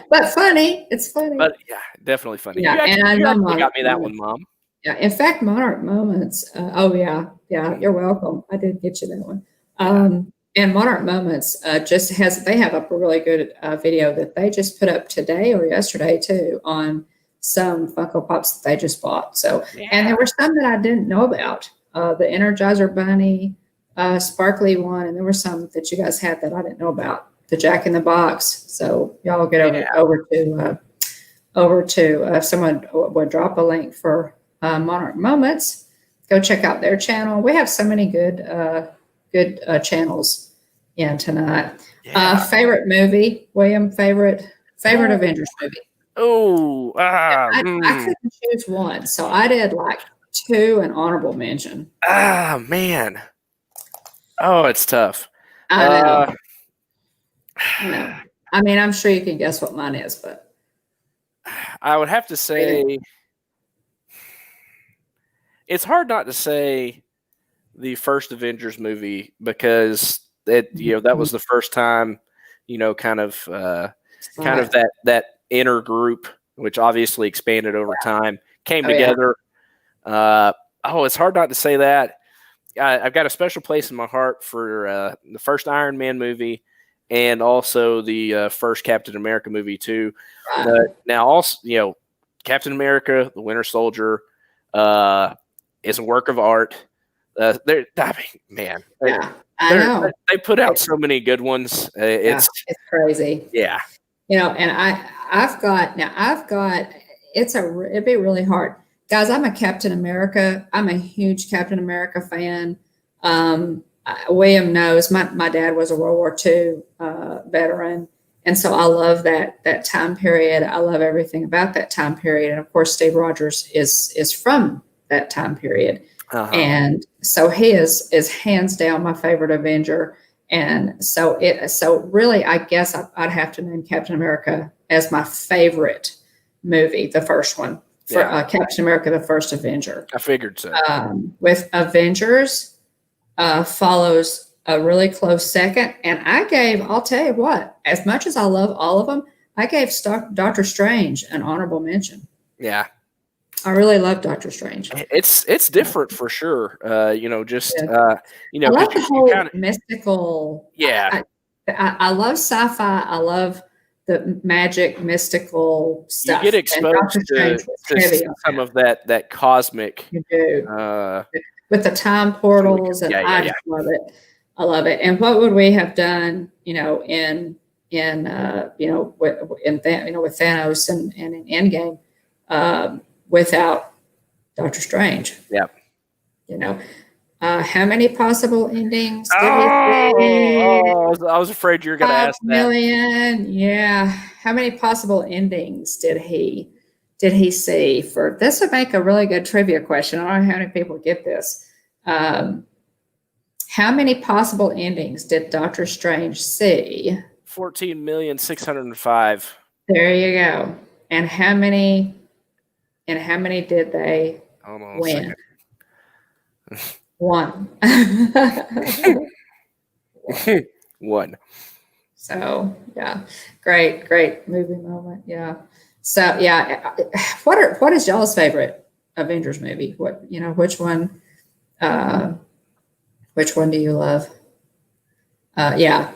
But funny. It's funny. But yeah, definitely funny. Yeah, You and I know actually got me that one, Mom. Yeah, in fact, Monarch Moments. You're welcome. I did get you that one. And Monarch Moments they have up a really good video that they just put up today or yesterday too on some Funko Pops that they just bought. So, and there were some that I didn't know about. The Energizer Bunny, sparkly one, and there were some that you guys had that I didn't know about. The Jack in the Box. So y'all get over to if someone would drop a link for Monarch Moments, go check out their channel. We have so many good channels in tonight. Favorite movie, William? Favorite Avengers movie? I couldn't choose one, so I did like two an honorable mention. Man. Oh, it's tough. I know. I mean, I'm sure you can guess what mine is, but I would have to say it's hard not to say the first Avengers movie because that was the first time, kind of that inner group, which obviously expanded over time, came together. Yeah. It's hard not to say that. I've got a special place in my heart for the first Iron Man movie and also the first Captain America movie too. Now also, Captain America, the Winter Soldier, is a work of art. I know. They put out so many good ones. It's crazy. Yeah. And I've got it'd be really hard. Guys, I'm a Captain America. I'm a huge Captain America fan. William knows my dad was a World War II veteran. And so I love that time period. I love everything about that time period. And of course, Steve Rogers is from that time period. And so he is hands down my favorite Avenger. And so really, I guess I'd have to name Captain America as my favorite movie, the first one, for Captain America, the first Avenger. I figured so. With Avengers follows a really close second. And I'll tell you what, as much as I love all of them, I gave Doctor Strange an honorable mention. Yeah. I really love Doctor Strange. It's different for sure. I love the whole mystical. Yeah. I love sci-fi. I love the magic, mystical stuff. You get exposed to some of that cosmic. You do. With the time portals, and I just love it. I love it. And what would we have done, with Thanos and in Endgame, without Doctor Strange? Yeah. How many possible endings did I was afraid you were going to ask that. 5 million. Yeah. How many possible endings did he see? For this would make a really good trivia question. I don't know how many people get this. How many possible endings did Doctor Strange see? 14,605,000. There you go. And how many did they win? One. One. So great movie moment. Yeah. So yeah, what is y'all's favorite Avengers movie? Which one? Which one do you love? Yeah.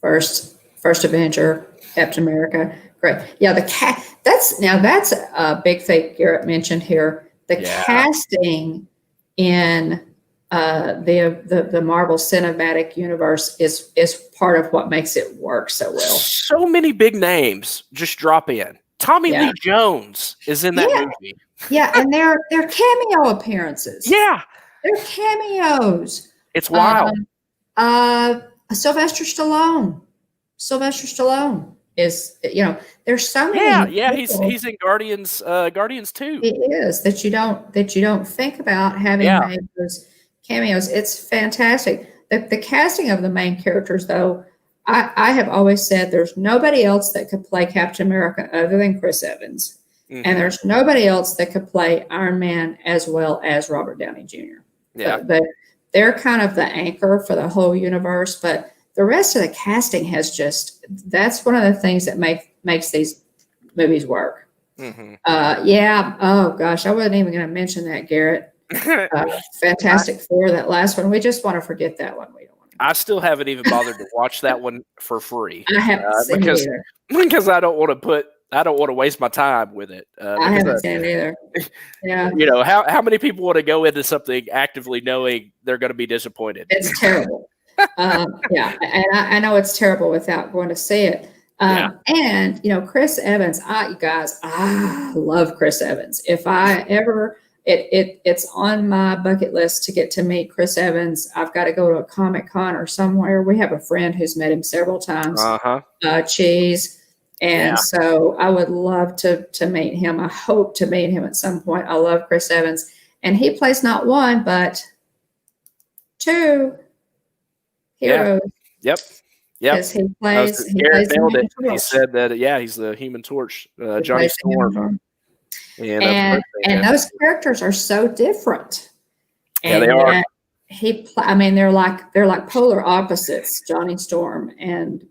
First Avenger, Captain America. Great. Yeah, that's a big thing Garrett mentioned here. The casting in the Marvel Cinematic Universe is part of what makes it work so well. So many big names just drop in. Tommy Lee Jones is in that movie. Yeah, and they're cameo appearances. Yeah, they're cameos. It's wild. Sylvester Stallone. Sylvester Stallone is, there's so many. Yeah, he's in Guardians 2. He is that you don't think about having made those cameos. It's fantastic. The casting of the main characters, though, I have always said there's nobody else that could play Captain America other than Chris Evans. Mm-hmm. And there's nobody else that could play Iron Man as well as Robert Downey Jr. Yeah. They're kind of the anchor for the whole universe, but the rest of the casting that's one of the things that makes these movies work. Mm-hmm. Oh gosh, I wasn't even going to mention that, Garrett. Fantastic Four, that last one. We just want to forget that one. We don't want to. I still haven't even bothered to watch that one for free. I haven't seen it either. Because I don't want to waste my time with it. I haven't seen it either. Yeah. How many people want to go into something actively knowing they're going to be disappointed? It's terrible. And I know it's terrible without going to see it. And Chris Evans, I love Chris Evans. If I ever, it's on my bucket list to get to meet Chris Evans. I've got to go to a Comic-Con or somewhere. We have a friend who's met him several times. Cheese. And so I would love to meet him. I hope to meet him at some point. I love Chris Evans. And he plays not one, but two heroes. Yep. Because he plays He said that, he's the Human Torch, Johnny Storm. And those characters are so different. Yeah, they are. They're like polar opposites, Johnny Storm and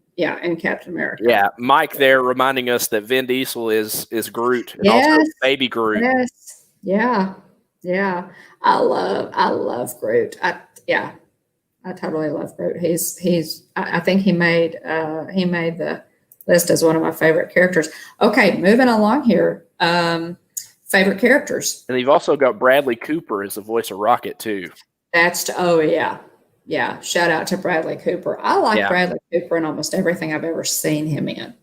Captain America. Yeah, Mike there reminding us that Vin Diesel is Groot and also Baby Groot. Yes. Yeah. I love Groot. I totally love Groot. I think he made the list as one of my favorite characters. Okay, moving along here. Favorite characters. And you've also got Bradley Cooper as the voice of Rocket too. Yeah. Shout out to Bradley Cooper. I like Bradley Cooper in almost everything I've ever seen him in.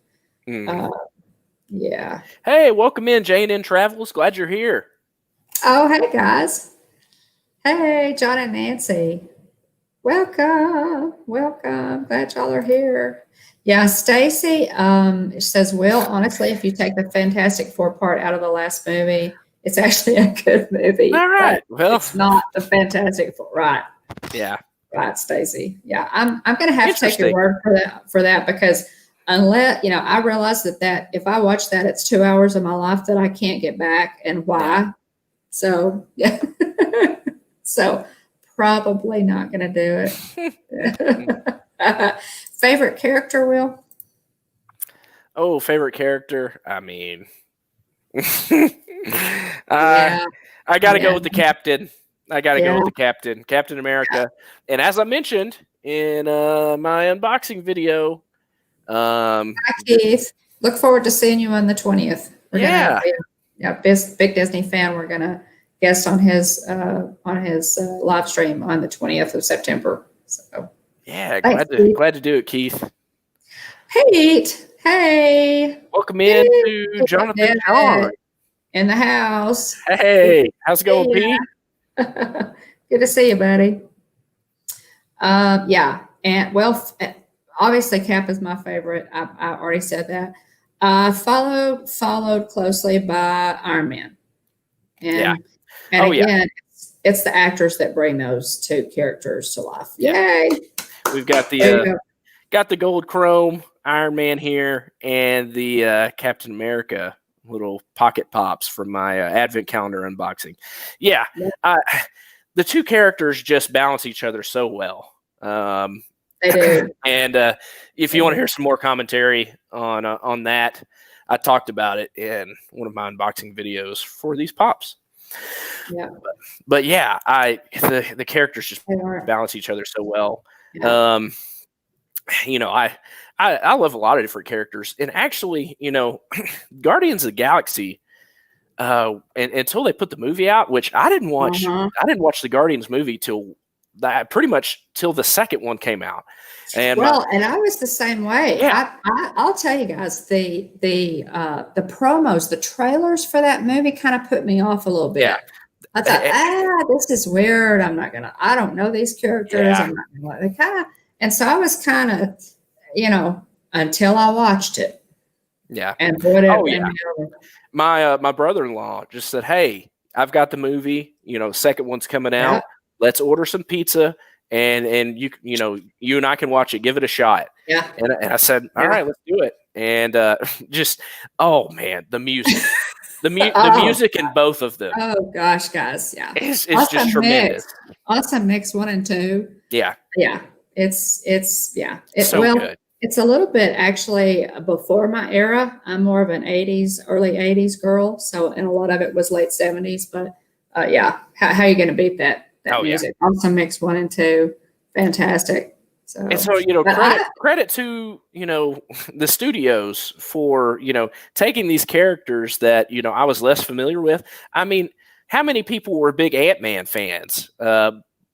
Yeah. Hey, welcome in, J&N Travels. Glad you're here. Oh, hey guys. Hey, John and Nancy. Welcome. Glad y'all are here. Yeah, Stacy says, Will, honestly, if you take the Fantastic Four part out of the last movie, it's actually a good movie. All right. Well, it's not the Fantastic Four, right? Yeah. Right, Stacy. Yeah, I'm going to have to take your word for that because unless I realize that if I watch that, it's 2 hours of my life that I can't get back, and why? So so probably not going to do it. Favorite character, Will? Oh, favorite character. I mean, I got to go with the captain. Go with the Captain America. And as I mentioned in my unboxing video, hi Keith. Look forward to seeing you on the 20th. Big Disney fan. We're gonna guest on his live stream on the 20th of September. So glad to do it, Keith. Pete, hey. Welcome in to Jonathan John in the house. Hey, how's it going, Pete? Good to see you, buddy. And obviously Cap is my favorite. I already said that. Followed closely by Iron Man. And again, it's the actors that bring those two characters to life. Yay! We've got the gold chrome Iron Man here and the Captain America little pocket pops from my advent calendar unboxing. The two characters just balance each other so well. They do. And if you want to hear some more commentary on that, I talked about it in one of my unboxing videos for these pops. Yeah. But the characters just balance each other so well. Yeah. I love a lot of different characters, and actually, Guardians of the Galaxy. And until they put the movie out, which I didn't watch. I didn't watch the Guardians movie till that pretty much till the second one came out. And and I was the same way. Yeah. I'll tell you guys, the promos, the trailers for that movie kind of put me off a little bit. Yeah. I thought, this is weird. I don't know these characters. Yeah. I'm not gonna and so I was kind of, until I watched it. Yeah. And whatever. Oh, yeah. My brother-in-law just said, "Hey, I've got the movie. Second one's coming out. Yeah. Let's order some pizza, and you and I can watch it. Give it a shot." Yeah. And I said, "All right, let's do it." And oh man, the music, the music in both of them. Oh gosh, guys, yeah, it's just tremendous. Awesome Mix 1 and 2. Yeah. It's so good. It's a little bit actually before my era. I'm more of an early 80s girl. So, and a lot of it was late 70s, but how are you going to beat that music? Yeah. Awesome Mix 1 and 2. Fantastic. So, credit to, the studios for, taking these characters that, I was less familiar with. I mean, how many people were big Ant-Man fans,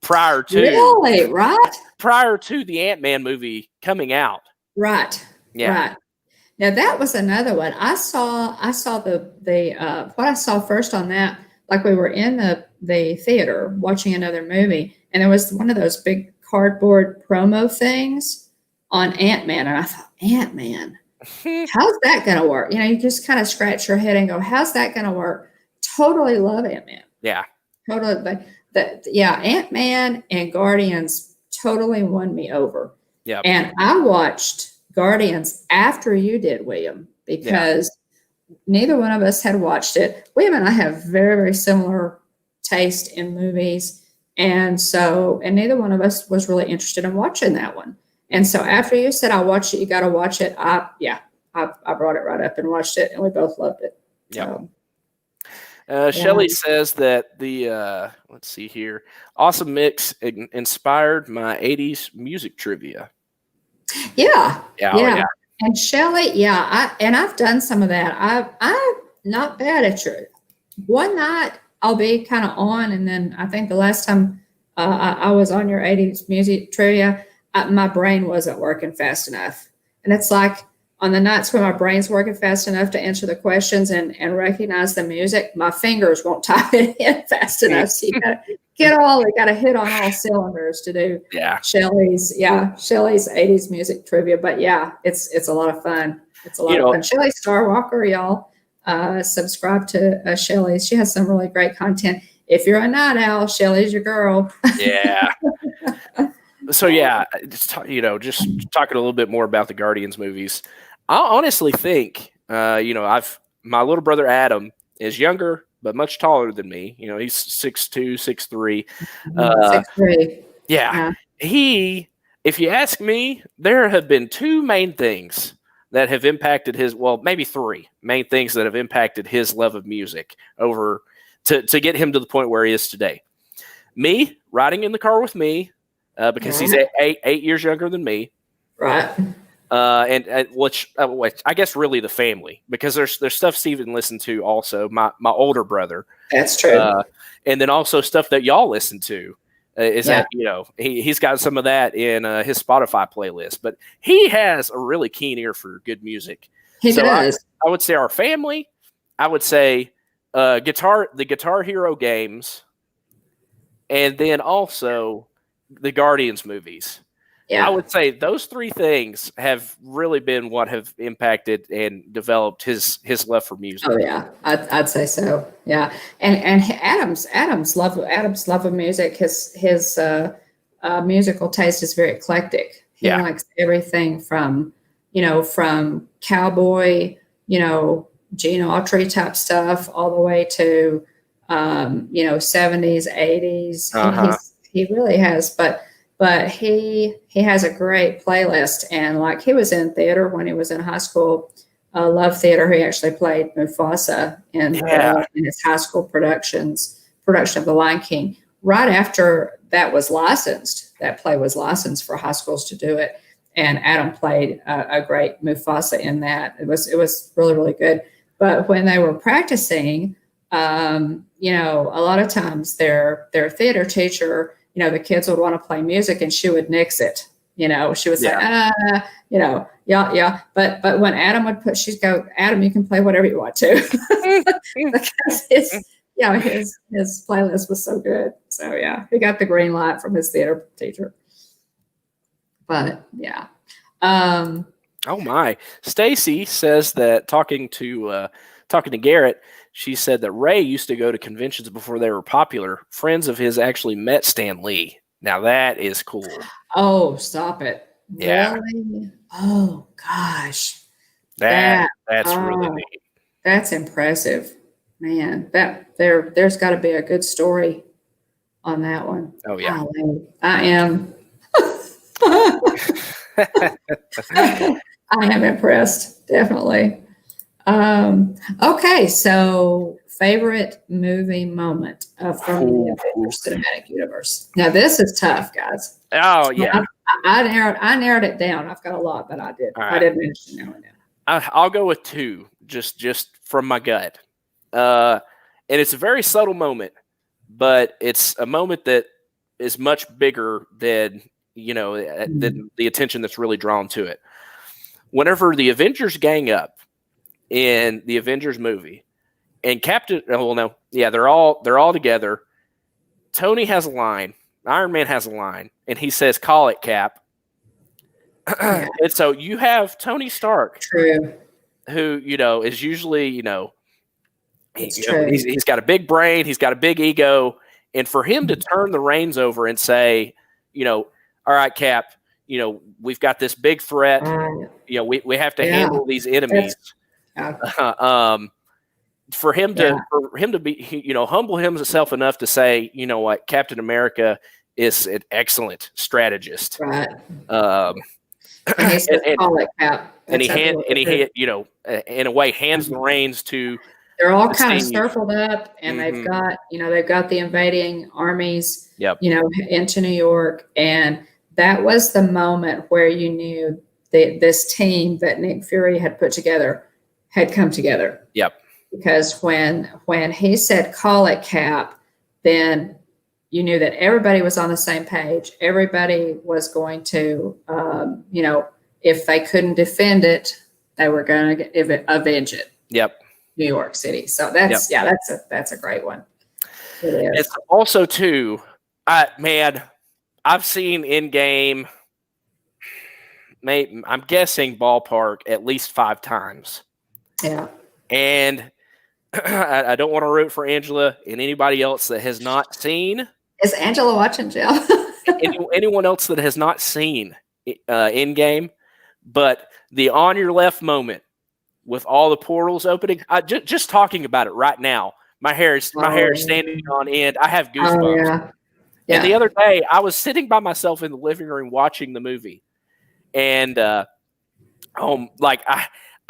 prior to the Ant-Man movie coming out? Right. Yeah. Right. Now that was another one. I saw the what I saw first on that, like we were in the theater watching another movie, and there was one of those big cardboard promo things on Ant-Man, and I thought, Ant-Man, how's that going to work? You just kind of scratch your head and go, how's that going to work? Totally love Ant-Man. Yeah. Totally. Ant-Man and Guardians totally won me over. Yeah. And I watched Guardians after you did, William, because neither one of us had watched it. William and I have very, very similar taste in movies. And neither one of us was really interested in watching that one. And so after you said, I watched it, you got to watch it. I brought it right up and watched it, and we both loved it. Yeah. Shelley says that the, let's see here, Awesome Mix inspired my 80s music trivia. Yeah. And Shelley, I've done some of that. I'm not bad at it. One night I'll be kind of on, and then I think the last time I was on your 80s music trivia, my brain wasn't working fast enough. And it's like on the nights when my brain's working fast enough to answer the questions and recognize the music, my fingers won't type it in fast enough. So you got to hit on all cylinders to do Shelley's 80s music trivia. But it's a lot of fun. It's a lot of fun. Shelley Starwalker, y'all, subscribe to Shelley. She has some really great content. If you're a night owl, Shelley's your girl. Yeah. So just talking a little bit more about the Guardians movies. I honestly think, my little brother Adam is younger but much taller than me. He's 6'2", 6'3". 6'3". Yeah. If you ask me, there have been two main things that have impacted maybe three main things that have impacted his love of music over to get him to the point where he is today. Me riding in the car with me, because he's 8 years younger than me. Right. And which I guess really the family, because there's stuff Steven listened to also, my older brother. That's true. And then also stuff that y'all listen to that, he's got some of that in his Spotify playlist, but he has a really keen ear for good music. He does. I would say our family, I would say the Guitar Hero games, and then also the Guardians movies. Yeah. I would say those three things have really been what have impacted and developed his love for music. Oh yeah, I'd say so. Yeah, and Adam's love of music. His musical taste is very eclectic. He likes everything from cowboy, Gene Autry type stuff, all the way to 70s, 80s. He really has, but he has a great playlist, and like he was in theater when he was in high school, Love Theater. He actually played Mufasa in his high school production of The Lion King. Right after that was licensed, that play was licensed for high schools to do it, and Adam played a great Mufasa in that. It was really, really good. But when they were practicing, a lot of times their theater teacher, the kids would want to play music and she would nix it. She would say, yeah. But when Adam would she'd go, Adam, you can play whatever you want to. Because his playlist was so good. So yeah, he got the green light from his theater teacher. But yeah. Oh my. Stacy says that talking to Garrett, she said that Ray used to go to conventions before they were popular. Friends of his actually met Stan Lee. Now that is cool. Oh, stop it. Yeah. Really? Oh gosh. That's really neat. That's impressive. Man, there's got to be a good story on that one. Oh yeah. I am I am impressed, definitely. Okay, so favorite movie moment from the Avengers Cinematic Universe. Now this is tough, guys. Oh yeah. I narrowed it down. I've got a lot, but I did. Right. I did manage to narrow it down. I'll go with 2, just from my gut. And it's a very subtle moment, but it's a moment that is much bigger than than the attention that's really drawn to it. Whenever the Avengers gang up in the Avengers movie, and they're all together. Tony has a line, Iron Man has a line, and he says, "Call it, Cap." Yeah. And so you have Tony Stark, true, who is usually he's got a big brain, he's got a big ego, and for him to turn the reins over and say, all right, Cap, we've got this big threat, we have to handle these enemies. For him to be, humble himself enough to say, you know what, Captain America is an excellent strategist. Right. And he says, "Call it, Cap." And he in a way, hands the reins to. They're all kind of circled up, and they've got the invading armies, into New York, and that was the moment where you knew this team that Nick Fury had put together had come together. Yep. Because when he said, "Call it, Cap," then you knew that everybody was on the same page. Everybody was going to, if they couldn't defend it, they were going to avenge it. Yep. New York City. So that's a great one. It is. It's also too, I've seen Endgame, I'm guessing ballpark at least 5 times. Yeah. And I don't want to root for Angela and anybody else that has not seen. Is Angela watching, Jill? anyone else that has not seen Endgame, but the on your left moment with all the portals opening, just talking about it right now, my hair is standing on end. I have goosebumps. Oh, yeah. Yeah. And the other day, I was sitting by myself in the living room watching the movie, and I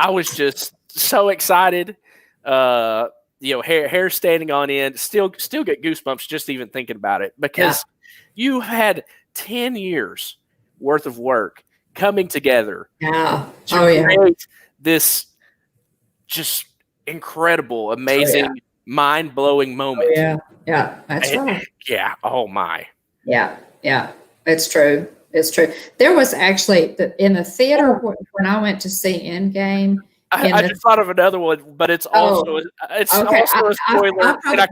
was just so excited. Hair standing on end. Still get goosebumps just even thinking about it, because you had 10 years worth of work coming together. Yeah. To create this just incredible, amazing, mind-blowing moment. Oh, yeah. Yeah. That's right. Yeah. Oh my. Yeah. Yeah. It's true. It's true. There was actually in the theater when I went to see Endgame. I just thought of another one, but it's also a spoiler, and I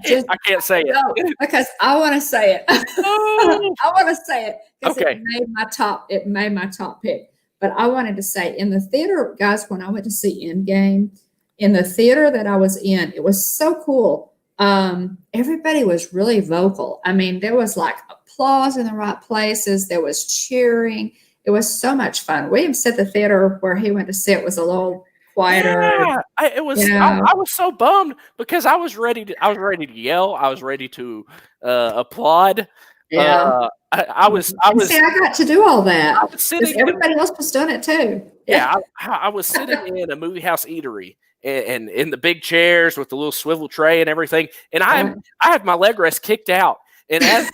can't say it. No, because I want to say it. I want to say it because it made my top pick. But I wanted to say in the theater, guys, when I went to see Endgame, in the theater that I was in, it was so cool. Everybody was really vocal. I mean, there was like applause in the right places. There was cheering. It was so much fun. William said the theater where he went to sit was a little quieter. Yeah, I was so bummed because I was ready to yell. I was ready to applaud. Yeah. I was. See, I got to do all that. I was sitting. Everybody else was doing it too. Yeah, I was sitting in a movie house eatery and in the big chairs with the little swivel tray and everything. And I had my leg rest kicked out. And as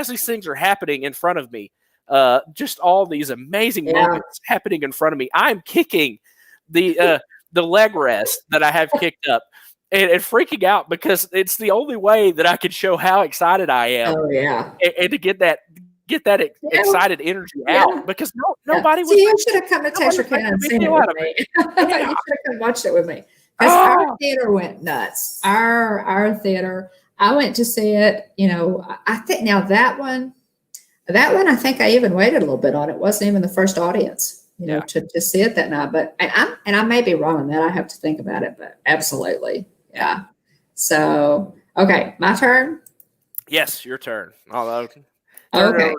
these things are happening in front of me, just all these amazing moments happening in front of me, I'm kicking the leg rest that I have kicked up. and freaking out because it's the only way that I can show how excited I am, Oh yeah. and to get that excited energy out because nobody So was. you should have come to Texarkana and seen it with me. You should have come watched it with me because our theater went nuts. Our theater. I went to see it. I think now that one I think I even waited a little bit on. It wasn't even the first audience, to see it that night. But I may be wrong on that. I have to think about it. But absolutely, yeah. So okay, my turn. Yes, your turn. Although, okay.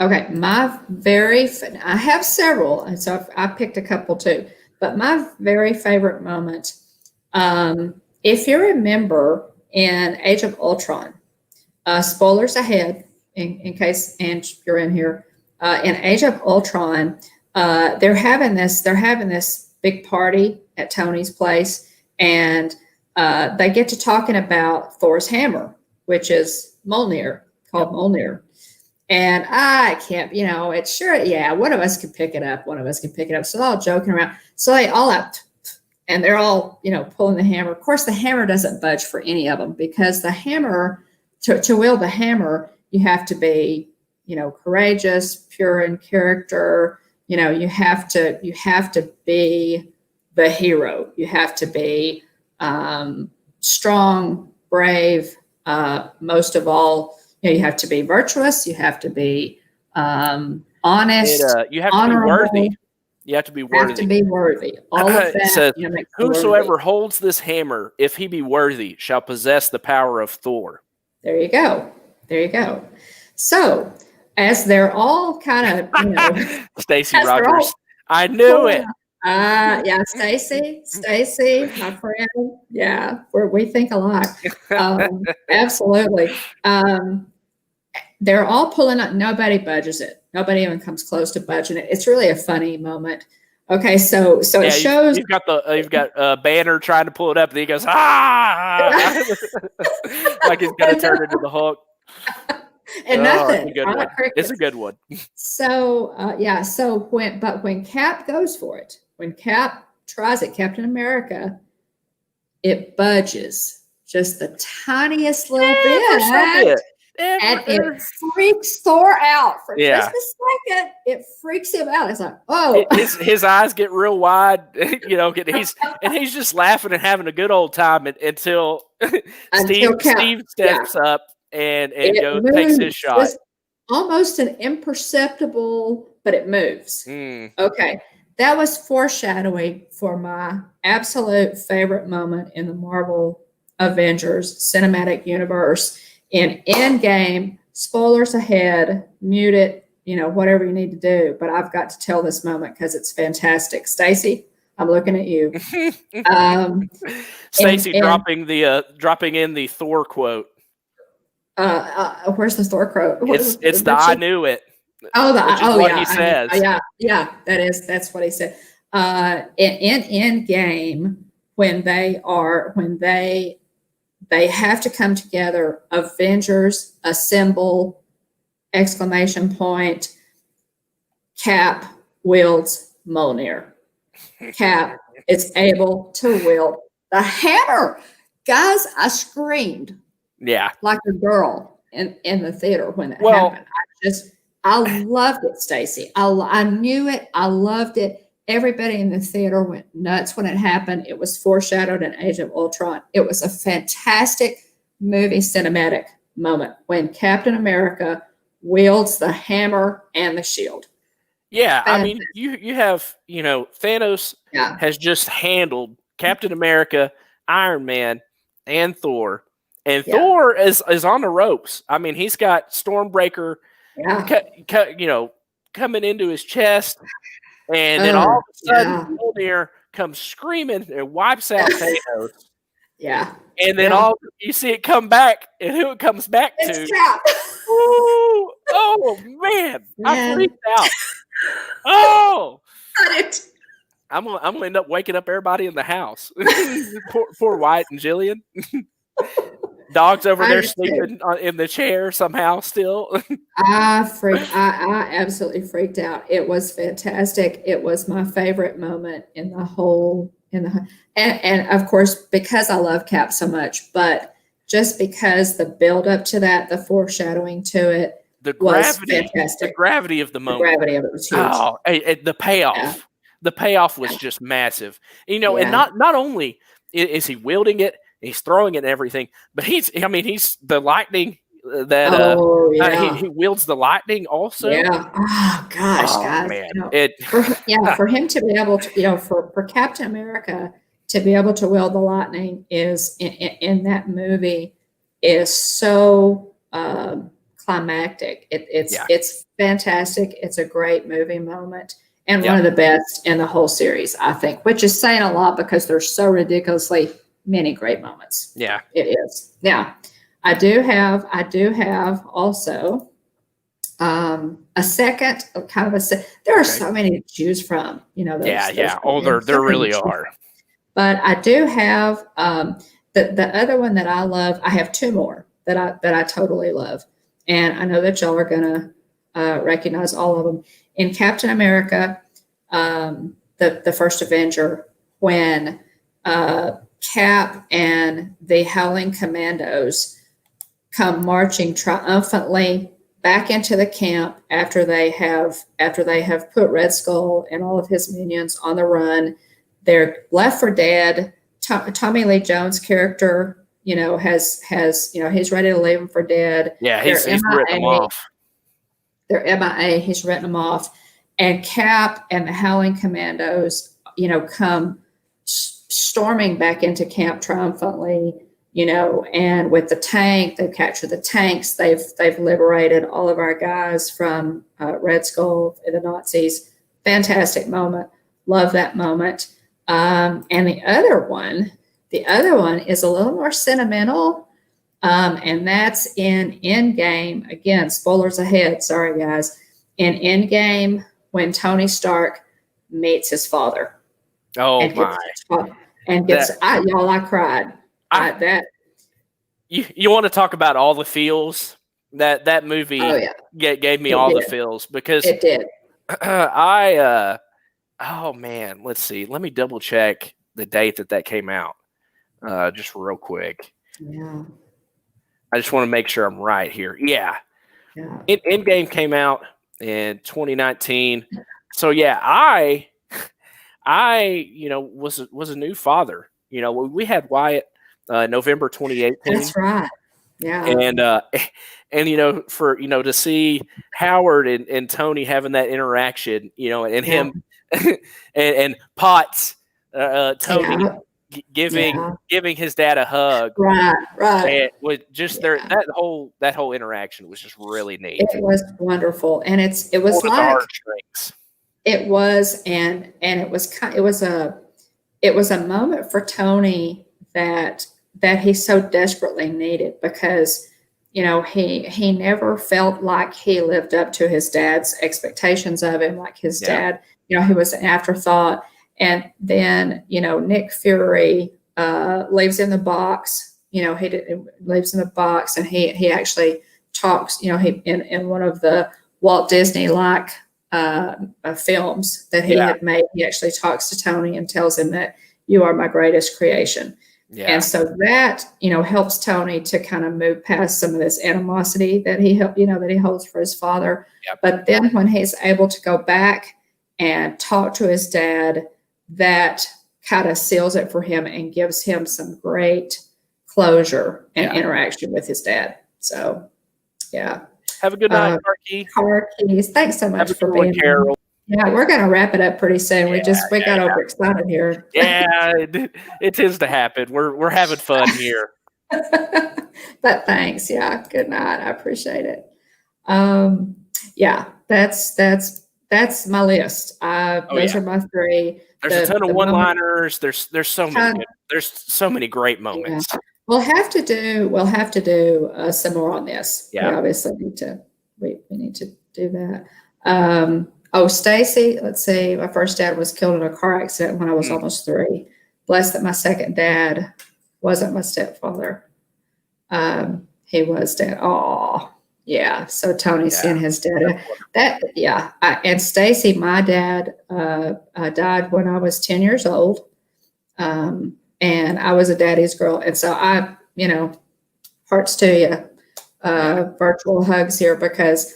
Okay, I have several, and so I picked a couple too. But my very favorite moment, if you remember in Age of Ultron, spoilers ahead in case and you're in here. In Age of Ultron, they're having this big party at Tony's place, and they get to talking about Thor's hammer, which is Mjolnir, called Mjolnir. And I can't, it's sure, one of us can pick it up. So they're all joking around. So they all up and they're all, pulling the hammer. Of course, the hammer doesn't budge for any of them because the hammer, to wield the hammer, you have to be, courageous, pure in character. You have to be the hero. You have to be strong, brave, most of all. You have to be virtuous. You have to be honest. You have to be worthy. You have to be worthy. You have to be worthy. All of that. Says, whosoever holds this hammer, if he be worthy, shall possess the power of Thor. There you go. So, as they're all kind of, Stacy Rogers. I knew it. Yeah, Stacy, my friend. Yeah, we think alike. Absolutely. They're all pulling up. Nobody budges it. Nobody even comes close to budging it. It's really a funny moment. Okay, so it shows. You've got Banner trying to pull it up, and he goes like he's gonna turn into the Hulk. And nothing. It's a good one. So So when Cap goes for it, when Cap tries it, Captain America, it budges just the tiniest little bit. And it freaks Thor out for just a second. It freaks him out. It's like, oh, his eyes get real wide. He's just laughing and having a good old time until Steve steps up and takes his shot. Just almost an imperceptible, but it moves. Okay, that was foreshadowing for my absolute favorite moment in the Marvel Avengers cinematic universe. In Endgame, spoilers ahead, mute it, whatever you need to do. But I've got to tell this moment because it's fantastic. Stacy, I'm looking at you. Stacy dropping in the Thor quote. Where's the Thor quote? It's the "I knew it." What he says. That's what he said. In Endgame, when they have to come together. Avengers assemble! ! Cap wields Mjolnir. Cap is able to wield the hammer. Guys, I screamed. Yeah, like a girl in the theater when it happened. I loved it, Stacy. I knew it. I loved it. Everybody in the theater went nuts when it happened. It was foreshadowed in Age of Ultron. It was a fantastic movie cinematic moment when Captain America wields the hammer and the shield. Yeah, fantastic. I mean, you have, Thanos has just handled Captain America, Iron Man, and Thor. And Thor is on the ropes. I mean, he's got Stormbreaker coming into his chest. And then all of a sudden, Mjolnir comes screaming and wipes out Thanos. Yeah. And then you see it come back, and who it comes back to? Ooh, oh, man. I freaked out. Oh. I'm gonna end up waking up everybody in the house. poor Wyatt and Jillian. Dog's over there sleeping in the chair somehow still. I absolutely freaked out. It was fantastic. It was my favorite moment in the whole and of course, because I love Cap so much, but just because the build up to that, the foreshadowing to it was fantastic. The gravity of the moment. The gravity of it was huge. Oh, the payoff. Yeah. The payoff was just massive. And Yeah. not only is he wielding it, he's throwing it and everything, but he's the lightning that he wields the lightning also. Yeah. Oh gosh, guys. Man. For him to be able to, for Captain America to be able to wield the lightning is in that movie is so climactic. It's fantastic. It's a great movie moment and one of the best in the whole series, I think, which is saying a lot because there's so ridiculously many great moments. Yeah, it is. Now, I do have also a second kind of there are so many to choose from, there really are. But I do have the other one that I love. I have two more that I totally love, and I know that y'all are gonna recognize all of them. In Captain America, the first Avenger, when Cap and the Howling Commandos come marching triumphantly back into the camp after they have put Red Skull and all of his minions on the run. They're left for dead. Tommy Lee Jones' character, has he's ready to leave them for dead. Yeah, he's written them off. They're MIA. He's written them off. And Cap and the Howling Commandos, come storming back into camp triumphantly. And with the tank, they've captured the tanks. They've liberated all of our guys from Red Skull and the Nazis. Fantastic moment. Love that moment. And the other one is a little more sentimental, and that's in Endgame. Again, spoilers ahead. Sorry, guys. In Endgame, when Tony Stark meets his father. Oh and my! I cried. You want to talk about all the feels that movie gave me all the feels because it did. Oh man, let's see. Let me double check the date that came out. Just real quick. Yeah. I just want to make sure I'm right here. Yeah. Endgame came out in 2019. So yeah, I was a new father. We had Wyatt November 2018. That's right. Yeah. And for to see Howard and Tony having that interaction, and him and Potts, Tony giving his dad a hug, right, and with just that whole interaction was just really neat. It was wonderful, and it was like it was, and it was a moment for Tony that he so desperately needed because he never felt like he lived up to his dad's expectations of him, like his dad. He was an afterthought. And then, Nick Fury leaves in the box. He leaves in the box, and he actually talks. He in one of the Walt Disney films that he had made. He actually talks to Tony and tells him that you are my greatest creation. Yeah. And so that helps Tony to kind of move past some of this animosity that he holds for his father. Yep. But then when he's able to go back and talk to his dad, that kind of seals it for him and gives him some great closure and interaction with his dad. So, yeah. Have a good night, Car Keys. Thanks so much for being here. Yeah, we're going to wrap it up pretty soon. We got overexcited here. Yeah, it tends to happen. We're having fun here. But thanks. Yeah. Good night. I appreciate it. That's my list. Those are my three. There's a ton of one-liners. There's so many. There's so many great moments. Yeah. We'll have to do some more on this. Yeah. We obviously need to. We need to do that. Stacy. Let's see. My first dad was killed in a car accident when I was almost 3. Blessed that my second dad wasn't my stepfather. He was dad. Oh, yeah. So Tony seeing his dad. And Stacy, my dad died when I was 10 years old. And I was a daddy's girl. And so hearts to you, virtual hugs here, because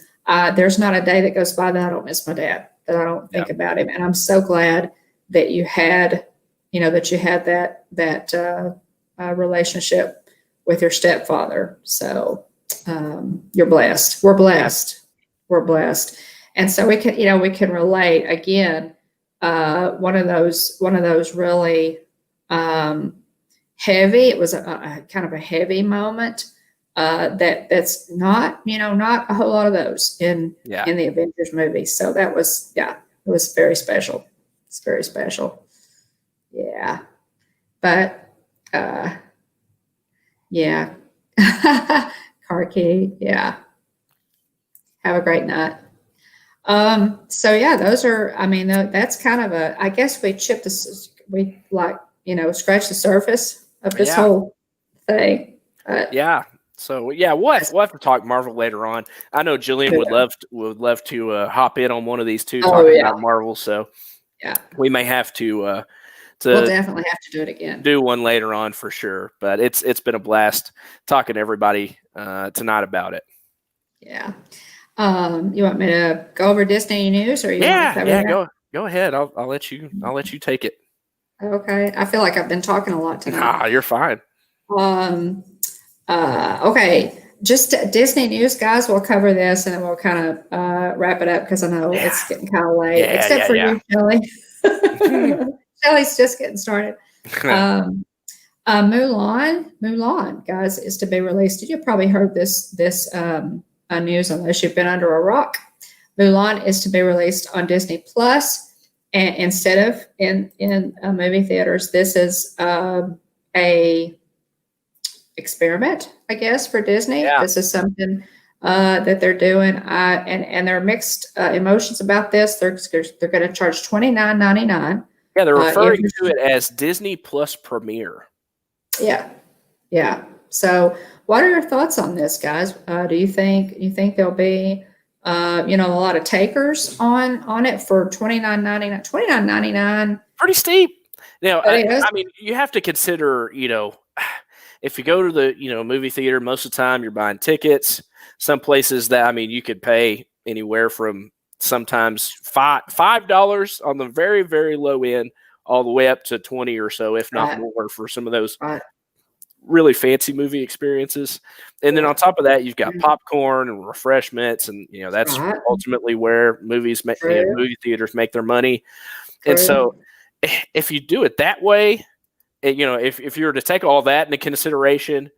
there's not a day that goes by that I don't miss my dad, that I don't think about him. And I'm so glad that you had that relationship with your stepfather. So you're blessed. We're blessed. We're blessed. And so we can relate again. One of those really heavy. It was a kind of a heavy moment. That's not a whole lot of those in the Avengers movie. So that was it was very special. It's very special. Yeah, but yeah, car key. Yeah, have a great night. So yeah, those are. I mean, that's kind of a. I guess we scratched the surface of this whole thing. Yeah. So yeah, we'll have to talk Marvel later on. I know Jillian would love to hop in on one of these two, talking about Marvel. So we may have to. We'll definitely have to do it again. Do one later on for sure. But it's been a blast talking to everybody tonight about it. Yeah. You want me to go over Disney news, or you want to cover that? Go ahead. I'll let you take it. Okay. I feel like I've been talking a lot tonight. Nah, you're fine. Okay. Just Disney news, guys. We'll cover this and then we'll kind of wrap it up, because I know it's getting kind of late. Except for you, Shelly. Shelly's just getting started. Mulan, guys, is to be released. You probably heard this news, unless you've been under a rock. Mulan is to be released on Disney Plus, and instead of in movie theaters. This is a experiment, I guess, for Disney. This is something that they're doing, and there are mixed emotions about this. They're going to charge $29.99. Yeah, they're referring to it as Disney Plus Premiere. Yeah. So, what are your thoughts on this, guys? Do you think there'll be, a lot of takers on it for $29.99? $29.99. Pretty steep. Now, I mean, you have to consider, if you go to the, movie theater, most of the time you're buying tickets. Some places that, I mean, you could pay anywhere from sometimes $5 on the very, very low end, all the way up to 20 or so, if not more, for some of those really fancy movie experiences. And then on top of that, you've got popcorn and refreshments, and that's ultimately where movie theaters make their money. And so, if you do it that way, if you were to take all that into consideration,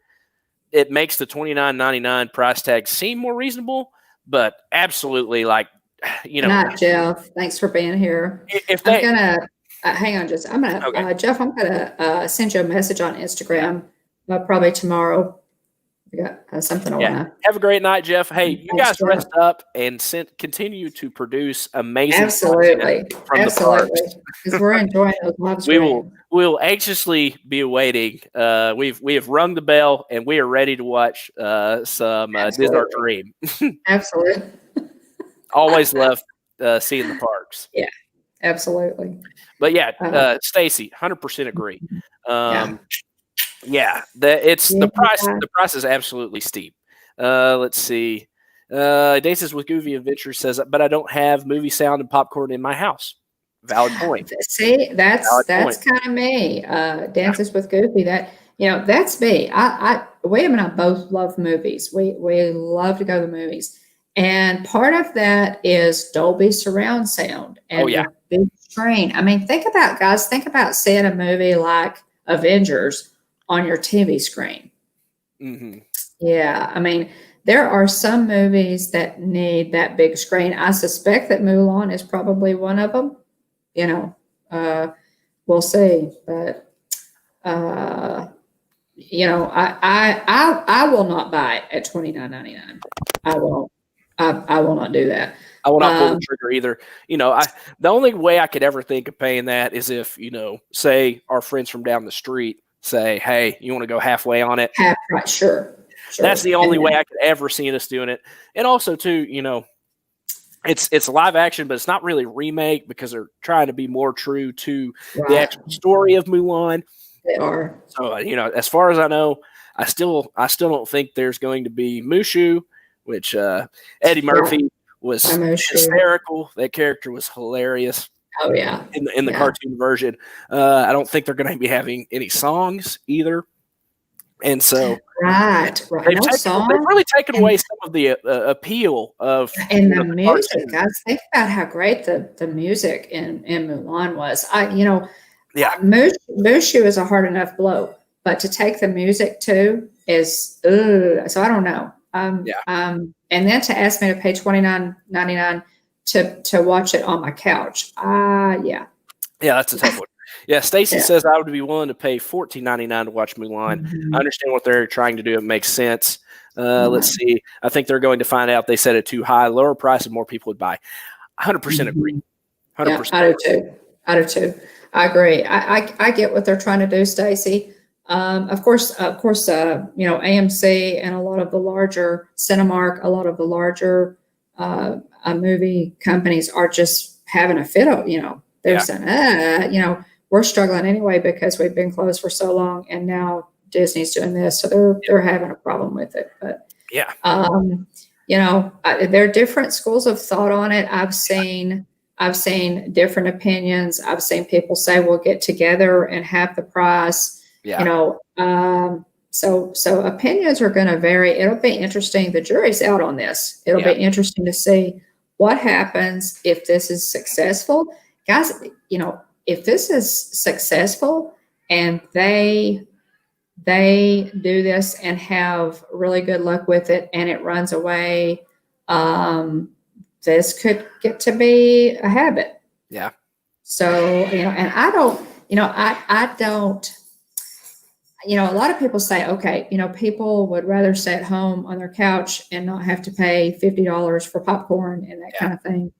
it makes the $29.99 price tag seem more reasonable. But absolutely, Good night, Jeff. Thanks for being here. I'm gonna hang on, just I'm gonna Jeff. I'm gonna send you a message on Instagram probably tomorrow. We got something I wanna. Have a great night, Jeff. Hey, you guys rest up and continue to produce amazing. Absolutely, because we're enjoying those live streams. We will anxiously be awaiting. We have rung the bell and we are ready to watch some Disney Dream. Absolutely. Always love seeing the parks. Yeah, absolutely. But Stacy, 100% agree. The price. The price is absolutely steep. Let's see. Dances with Goofy Adventure says, but I don't have movie sound and popcorn in my house. Valid point. See, that's kind of me. Dances with Goofy. That's me. William and I both love movies. We love to go to the movies. And part of that is Dolby surround sound and the big screen. I mean, think about seeing a movie like Avengers on your TV screen. Mm-hmm. Yeah. I mean, there are some movies that need that big screen. I suspect that Mulan is probably one of them. We'll see. But, I will not buy it at $29.99. I won't. I will not do that. I will not pull the trigger either. The only way I could ever think of paying that is if, say our friends from down the street say, hey, you want to go halfway on it? Right, sure. That's the only way I could ever see us doing it. And also, too, it's live action, but it's not really remake because they're trying to be more true to the Right. actual story of Mulan. They are. So as far as I know, I still don't think there's going to be Mushu, which Eddie Murphy was hysterical. That character was hilarious. Oh yeah, in the cartoon version. I don't think they're going to be having any songs either. And so, right. They've really taken away some of the appeal of the music. Guys, think about how great the music in Mulan was. Mushu is a hard enough blow, but to take the music too is so I don't know. And then to ask me to pay $29.99 to watch it on my couch. Yeah, that's a tough one. Yeah, Stacy says I would be willing to pay $14.99 to watch Mulan. I understand what they're trying to do. It makes sense. Let's see. I think they're going to find out they set it too high, lower price, and more people would buy. 100% agree. 100%. Yeah, I do too. I agree. I get what they're trying to do, Stacy. Of course, AMC and a lot of the larger Cinemark, a lot of the larger movie companies are just having a fit. They're saying, we're struggling anyway because we've been closed for so long, and now Disney's doing this, so they're having a problem with it. But there are different schools of thought on it. I've seen different opinions. I've seen people say we'll get together and have the price. So opinions are going to vary. It'll be interesting. The jury's out on this. It'll be interesting to see what happens if this is successful, guys. If this is successful and they do this and have really good luck with it and it runs away, this could get to be a habit. Yeah. So, and I don't, a lot of people say, okay, people would rather stay at home on their couch and not have to pay $50 for popcorn and that kind of thing.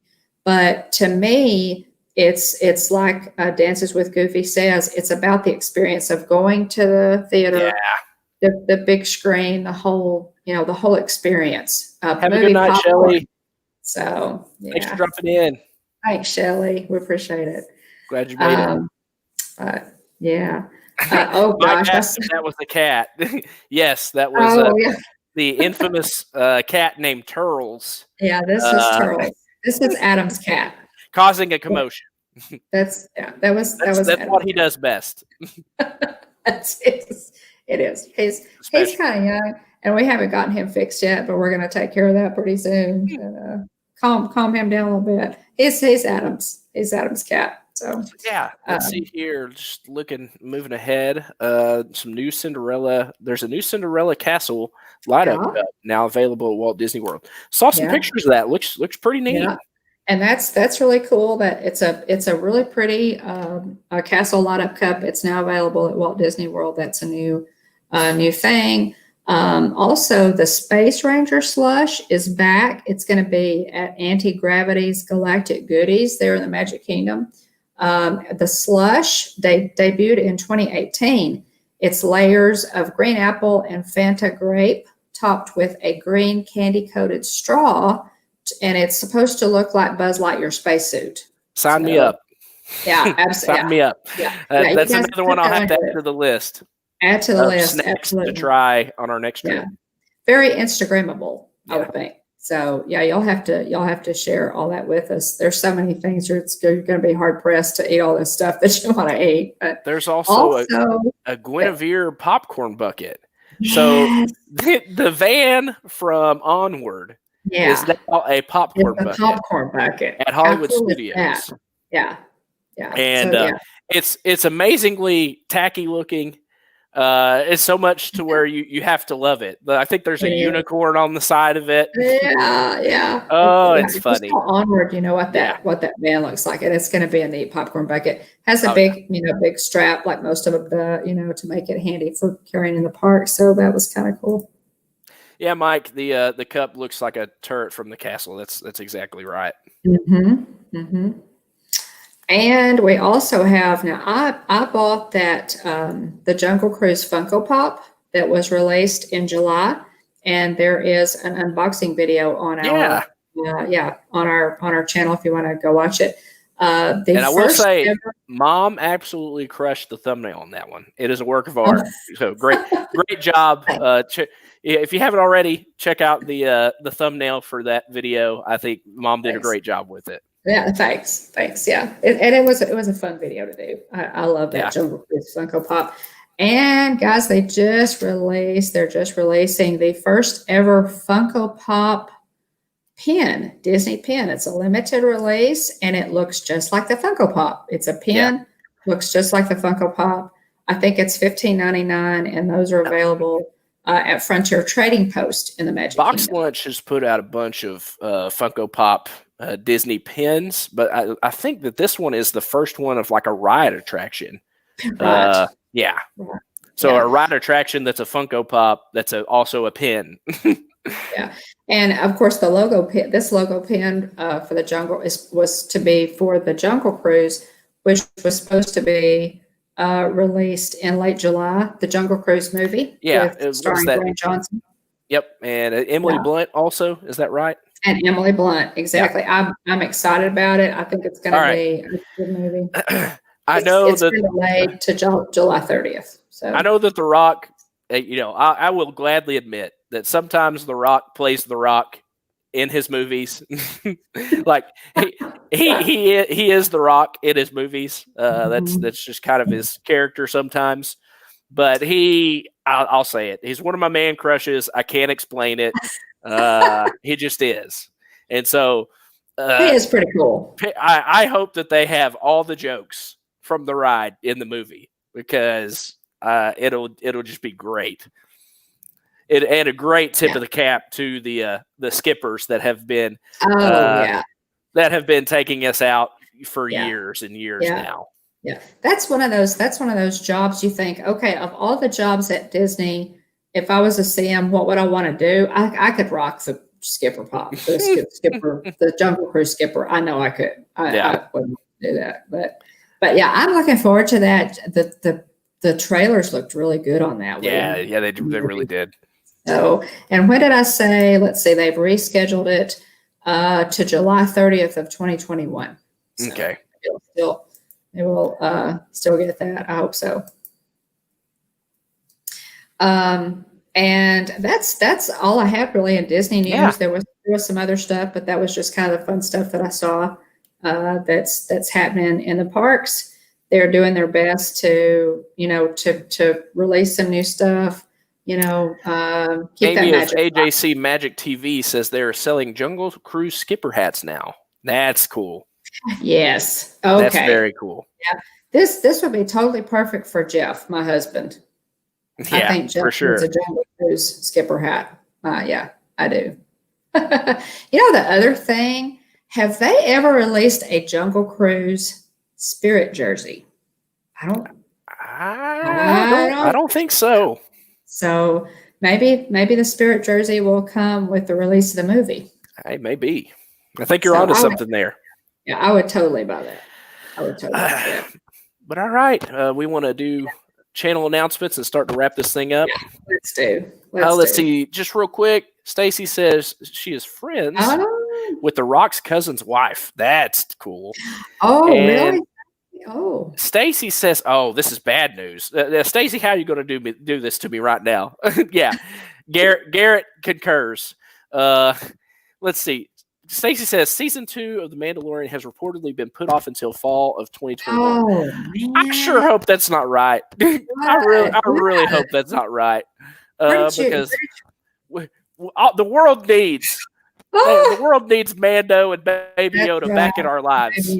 But to me, it's like Dances with Goofy says, it's about the experience of going to the theater, the big screen, the whole experience. Have a good night, Shelley. So thanks for dropping in. Thanks, Shelley. We appreciate it. Glad you made it. Oh gosh, that was the cat. Yes, that was the infamous cat named Turles. Yeah, this is Turles. This is Adam's cat. Causing a commotion. That's what he does best. It is. He's kind of young, and we haven't gotten him fixed yet, but we're going to take care of that pretty soon. And, calm him down a little bit. He's Adam's cat. So let's see here. Just moving ahead. Some new Cinderella. There's a new Cinderella Castle light up now available at Walt Disney World. Saw some pictures of that. Looks pretty neat. Yeah. And that's really cool. That it's a really pretty castle light up cup. It's now available at Walt Disney World. That's a new thing. Also, the Space Ranger slush is back. It's going to be at Anti-Gravity's Galactic Goodies there in the Magic Kingdom. The slush, they debuted in 2018. It's layers of green apple and Fanta grape topped with a green candy-coated straw, and it's supposed to look like Buzz Lightyear's spacesuit. Sign me up. Yeah, absolutely. Sign me up. That's another one I'll have to add to the list. Add to the list. Absolutely. To try on our next trip. Very Instagrammable, I would think. So you'll have to share all that with us. There's so many things you're going to be hard pressed to eat all this stuff that you want to eat. But there's also a Guinevere popcorn bucket. Yes. So the van from Onward is now a popcorn bucket at Hollywood Studios. Yeah. And it's amazingly tacky looking. It's so much to where you have to love it. I think there's a unicorn on the side of it. Yeah. Oh, it's funny. Onward, what that van looks like, and it's going to be a neat popcorn bucket. Has a big strap like most of the to make it handy for carrying in the park. So that was kind of cool. Yeah, Mike, the cup looks like a turret from the castle. That's exactly right. Mm-hmm. And we also have now. I bought that the Jungle Cruise Funko Pop that was released in July, and there is an unboxing video on yeah, on our channel if you want to go watch it. And I will say, Mom absolutely crushed the thumbnail on that one. It is a work of art. So great job. If you haven't already, check out the thumbnail for that video. I think Mom did a great job with it. Yeah, thanks. Yeah, and it was a fun video to do. I love that Jungle Cruise Funko Pop. And guys, they're just releasing the first ever Funko Pop pin, Disney pin. It's a limited release and it looks just like the Funko Pop. It's a pin, looks just like the Funko Pop. I think it's $15.99 and those are available at Frontier Trading Post in the Magic Box Kingdom. Lunch has put out a bunch of Funko Pop Disney pins, but I think that this one is the first one of like a ride attraction. Right. Yeah. Right. So a ride attraction that's a Funko Pop that's also a pin. Yeah, and of course the logo pin. This logo pin for the Jungle was to be for the Jungle Cruise, which was supposed to be released in late July. The Jungle Cruise movie, starring Dwayne Johnson. Yep, and Emily Blunt also. Is that right? And Emily Blunt, exactly. Yeah. I'm excited about it. I think it's going to be a good movie. It's been delayed to July 30th. So I know that The Rock. I will gladly admit that sometimes The Rock plays The Rock in his movies. Like he is The Rock in his movies. That's just kind of his character sometimes. But I'll say it. He's one of my man crushes. I can't explain it. He just is. And so he is pretty cool. I hope that they have all the jokes from the ride in the movie because it'll just be great. And a great tip of the cap to the skippers that have been taking us out for years and years now. Yeah, that's one of those jobs you think, okay, of all the jobs at Disney, if I was a CM, what would I want to do? I could rock the skipper pop, the Jungle Cruise skipper. I know I could. I wouldn't do that, but yeah, I'm looking forward to that. The trailers looked really good on that one. Yeah, they really did. So, and when did I say? Let's see, they've rescheduled it to July 30th of 2021. So okay. They will still get that. I hope so. And that's all I had really in Disney news. Yeah. There was some other stuff, but that was just kind of the fun stuff that I saw that's happening in the parks. They're doing their best to release some new stuff. Keep Amy that magic. AJC Magic TV says they're selling Jungle Cruise skipper hats now. That's cool. Yes. Okay. That's very cool. Yeah. This would be totally perfect for Jeff, my husband. Yeah, I think Jeff for sure. Needs a Jungle Cruise skipper hat. Yeah, I do. The other thing, have they ever released a Jungle Cruise Spirit jersey? I don't think so. So maybe the Spirit jersey will come with the release of the movie. Hey, maybe. I think you're onto something there. Yeah, I would totally buy that. Buy that. But all right, we want to do channel announcements and start to wrap this thing up. Yeah, let's do. Let's see. Just real quick, Stacy says she is friends with The Rock's cousin's wife. That's cool. Oh, really? Oh. Stacy says, "Oh, this is bad news." Stacy, how are you going to do this to me right now? Yeah, Garrett concurs. Let's see. Stacy says season 2 of The Mandalorian has reportedly been put off until fall of 2021. Oh, I sure hope that's not right. I really hope that's not right. Because the world needs the world needs Mando and Baby Yoda back in our lives.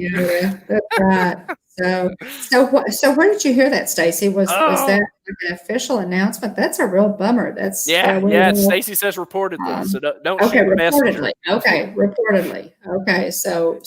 That's right. So where did you hear that, Stacy? Was that like an official announcement? That's a real bummer. That's Stacy says reportedly, so don't shoot the messenger. Reportedly. Okay, so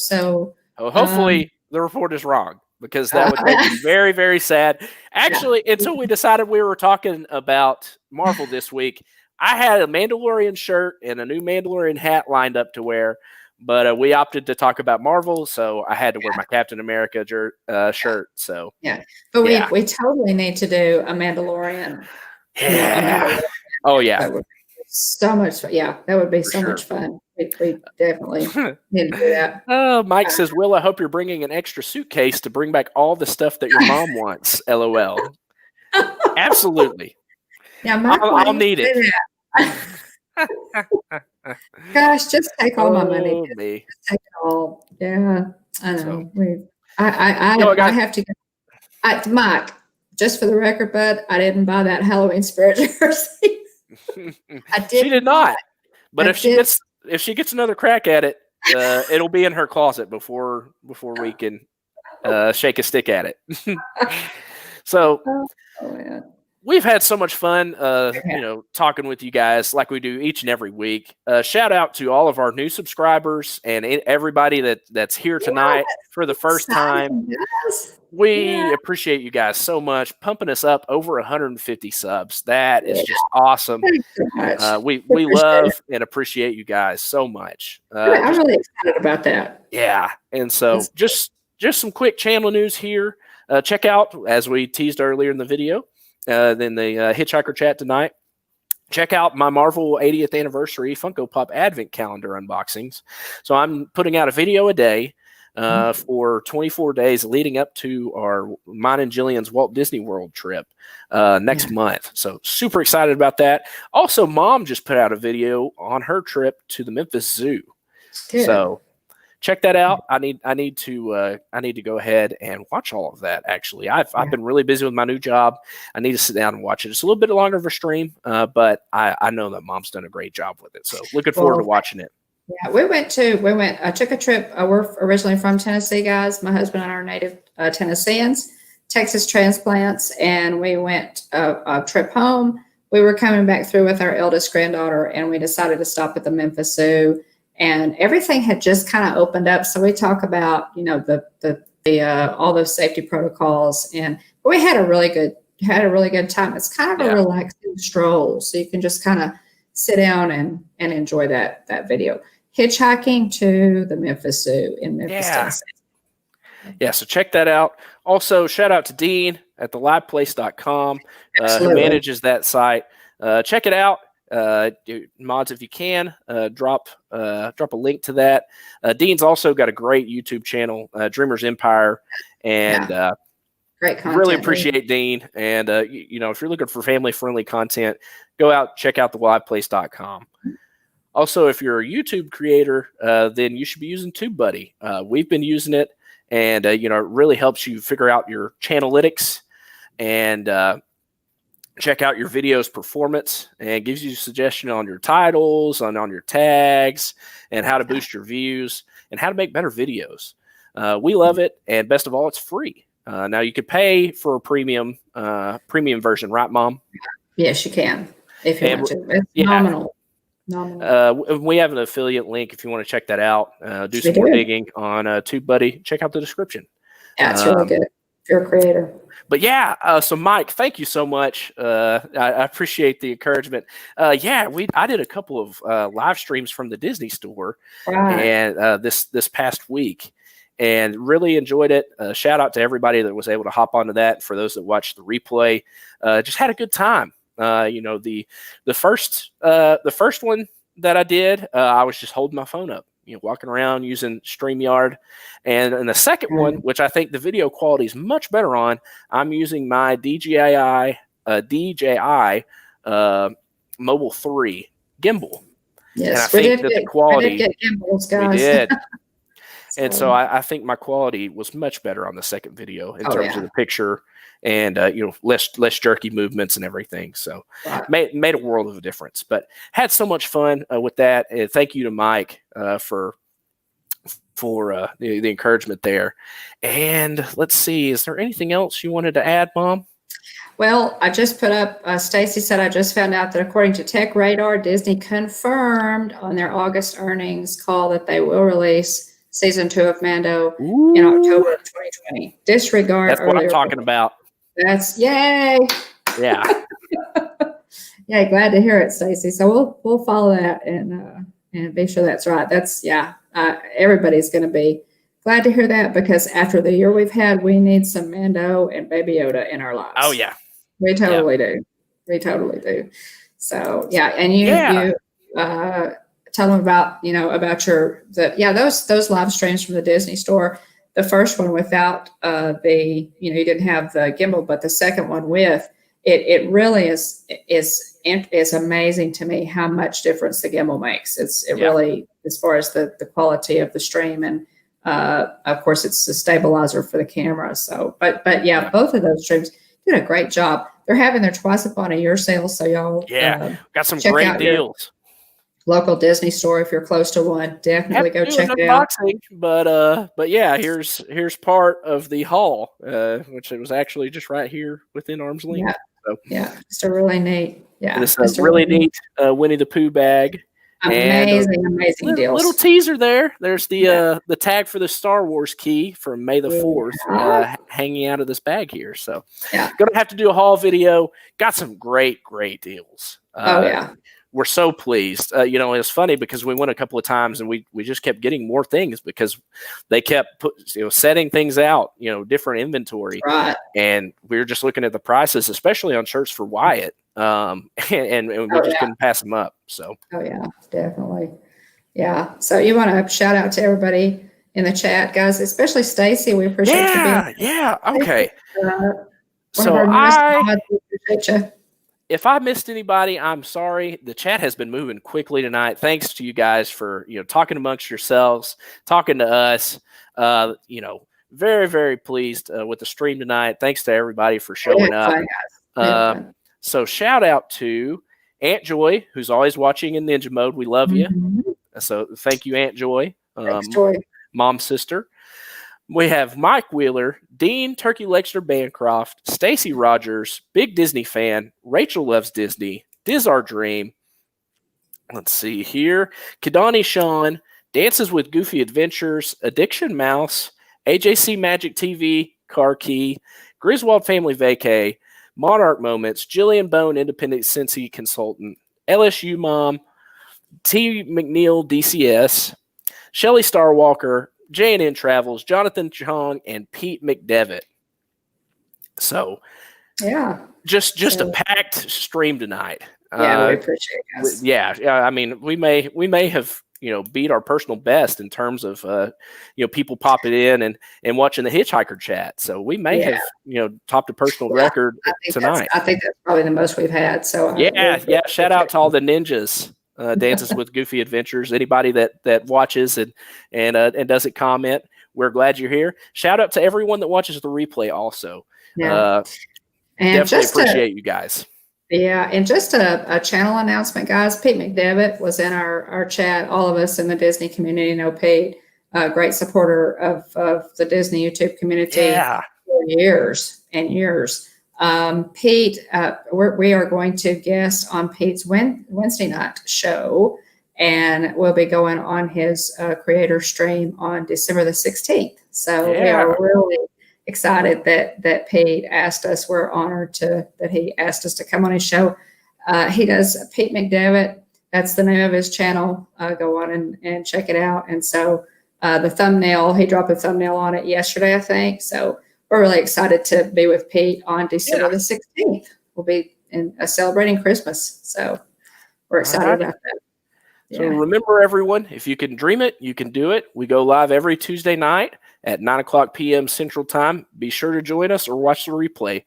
hopefully the report is wrong because that would make me very, very sad. Actually, until we decided we were talking about Marvel this week, I had a Mandalorian shirt and a new Mandalorian hat lined up to wear. But we opted to talk about Marvel, so I had to wear my Captain America shirt. So but we totally need to do a Mandalorian. Yeah. Oh yeah. so much fun. Yeah, that would be For so sure. much fun. We definitely need to do that. Mike says, Will, I hope you're bringing an extra suitcase to bring back all the stuff that your mom wants. LOL. Absolutely. Now, Mike, why do I'll you need it. say that? Gosh, just take all my money. Oh, me. Just take it all. Yeah, I know. So, I have to get Mike, just for the record, bud, I didn't buy that Halloween spirit jersey. I did. She did not. But I if she gets another crack at it, it'll be in her closet before we can shake a stick at it. So we've had so much fun, talking with you guys like we do each and every week. Shout out to all of our new subscribers and everybody that's here tonight for the first time. Yes. We appreciate you guys so much, pumping us up over 150 subs. That is just awesome. We love and appreciate you guys so much. I'm really excited about that. Yeah, and so just some quick channel news here. Check out, as we teased earlier in the video, then the Hitchhiker chat tonight. Check out my Marvel 80th anniversary Funko Pop Advent Calendar unboxings. So I'm putting out a video a day for 24 days leading up to mine and Jillian's Walt Disney World trip next month. So super excited about that. Also, Mom just put out a video on her trip to the Memphis Zoo. Good. So check that out. I need to go ahead and watch all of that. Actually, I've been really busy with my new job. I need to sit down and watch it. It's a little bit longer of a stream, but I know that Mom's done a great job with it. So looking forward to watching it. Yeah, I took a trip. We're originally from Tennessee, guys. My husband and I are native Tennesseans, Texas transplants, and we went a trip home. We were coming back through with our eldest granddaughter, and we decided to stop at the Memphis Zoo, and everything had just kind of opened up. So we talk about, the all those safety protocols, and we had a really good time. It's kind of a relaxing stroll, so you can just kind of sit down and enjoy that video. Hitchhiking to the Memphis Zoo in Memphis, Tennessee. Yeah, so check that out. Also, shout out to Dean at theliveplace.com, who manages that site. Check it out. Mods, if you can, drop a link to that. Dean's also got a great YouTube channel, Dreamers Empire, and great content. Really appreciate Dean. And if you're looking for family-friendly content, go out, check out theliveplace.com. Also, if you're a YouTube creator, then you should be using TubeBuddy. We've been using it, and it really helps you figure out your channelytics and check out your video's performance, and gives you a suggestion on your titles, on your tags, and how to boost your views and how to make better videos. We love it, and best of all, it's free. Now you could pay for a premium version, right, Mom? Yes, you can if you want to. It's nominal. We have an affiliate link if you want to check that out. Do some more digging on TubeBuddy. Check out the description. Yeah, it's really good if you're a creator. But so Mike, thank you so much. I appreciate the encouragement. I did a couple of live streams from the Disney store, and this past week, and really enjoyed it. Shout out to everybody that was able to hop onto that. For those that watched the replay, just had a good time. The first one that I did, I was just holding my phone up, walking around using StreamYard, and in the second one, which I think the video quality is much better on, I'm using my DJI Mobile 3 gimbal. Yes, and I think that the quality we did get gimbals, guys. We did. And so I think my quality was much better on the second video in terms of the picture and less jerky movements and everything. So made a world of a difference. But had so much fun with that. And thank you to Mike for the encouragement there. And let's see, is there anything else you wanted to add, Mom? Well, I just put up, Stacy said, I just found out that according to Tech Radar, Disney confirmed on their August earnings call that they will release season 2 of Mando in October of 2020. Disregard. That's what I'm talking about. That's yay. Yeah. Yeah, glad to hear it, Stacy. So we'll follow that and be sure that's right. That's everybody's going to be glad to hear that, because after the year we've had, we need some Mando and Baby Yoda in our lives. Oh yeah, we totally do. We totally do. So yeah, and Yeah. tell them about about those live streams from the Disney store. The first one without you didn't have the gimbal, but the second one with it really is amazing to me how much difference the gimbal makes. It really, as far as the quality of the stream, and of course it's the stabilizer for the camera. So, but yeah, both of those streams did a great job. They're having their twice upon a year sale, so y'all got some check great out your deals. Local Disney store if you're close to one. Definitely go check it out. But yeah, here's part of the haul, which it was actually just right here within arm's length. Yeah, just a really neat. Yeah, this is a really neat Winnie the Pooh bag. Amazing deals. Little teaser there. There's the tag for the Star Wars key from May the 4th hanging out of this bag here. So gonna have to do a haul video. Got some great deals. We're so pleased. It's funny because we went a couple of times and we just kept getting more things because they kept setting things out, different inventory. Right. And we were just looking at the prices, especially on shirts for Wyatt. And we just couldn't pass them up. So. Oh yeah, definitely. Yeah. So you want to shout out to everybody in the chat, guys, especially Stacy. We appreciate you being. Yeah. Okay. So we appreciate you. If I missed anybody, I'm sorry. The chat has been moving quickly tonight. Thanks to you guys for talking amongst yourselves, talking to us. Very, very pleased with the stream tonight. Thanks to everybody for showing up. So shout out to Aunt Joy, who's always watching in Ninja Mode. We love you. So thank you, Aunt Joy. Thanks, Joy. Mom's sister. We have Mike Wheeler, Dean Turkey Lexter Bancroft, Stacy Rogers, big Disney fan, Rachel loves Disney, Diz Our Dream. Let's see here. Kadani Sean, Dances with Goofy Adventures, Addiction Mouse, AJC Magic TV, Car Key, Griswold Family Vacay, Monarch Moments, Jillian Bone, Independent Cincy Consultant, LSU Mom, T. McNeil, DCS, Shelly Starwalker, J&N Travels, Jonathan Chong, and Pete McDevitt. So, just a packed stream tonight. We appreciate it, guys. I mean, we may have beat our personal best in terms of people popping in and watching the Hitchhiker chat. So we may have topped a personal record tonight. I think that's probably the most we've had. So shout out to all the ninjas. Dances with Goofy Adventures. Anybody that watches and doesn't comment, we're glad you're here. Shout out to everyone that watches the replay also. And definitely appreciate you guys. Yeah, and just a channel announcement, guys. Pete McDevitt was in our chat. All of us in the Disney community know Pete, a great supporter of the Disney YouTube community for years and years. Pete, we are going to guest on Pete's Wednesday night show, and we'll be going on his creator stream on December the 16th. So we are really excited that Pete asked us. We're honored that he asked us to come on his show. He does Pete McDevitt. That's the name of his channel. Go on and check it out. And so the thumbnail, he dropped a thumbnail on it yesterday, I think. So we're really excited to be with Pete on December the 16th. We'll be celebrating Christmas. So we're excited about that. So remember, everyone, if you can dream it, you can do it. We go live every Tuesday night at 9:00 p.m. Central Time. Be sure to join us or watch the replay.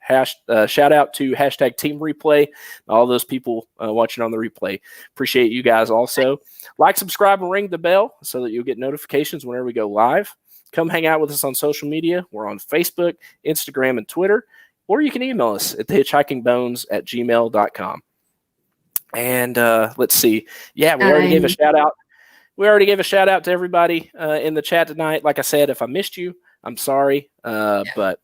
Shout out to #Team Replay, all those people watching on the replay. Appreciate you guys also. Like, subscribe, and ring the bell so that you'll get notifications whenever we go live. Come hang out with us on social media. We're on Facebook, Instagram, and Twitter. Or you can email us at thehitchhikingbones@gmail.com. And let's see. Yeah, we already gave a shout out. We already gave a shout out to everybody in the chat tonight. Like I said, if I missed you, I'm sorry. But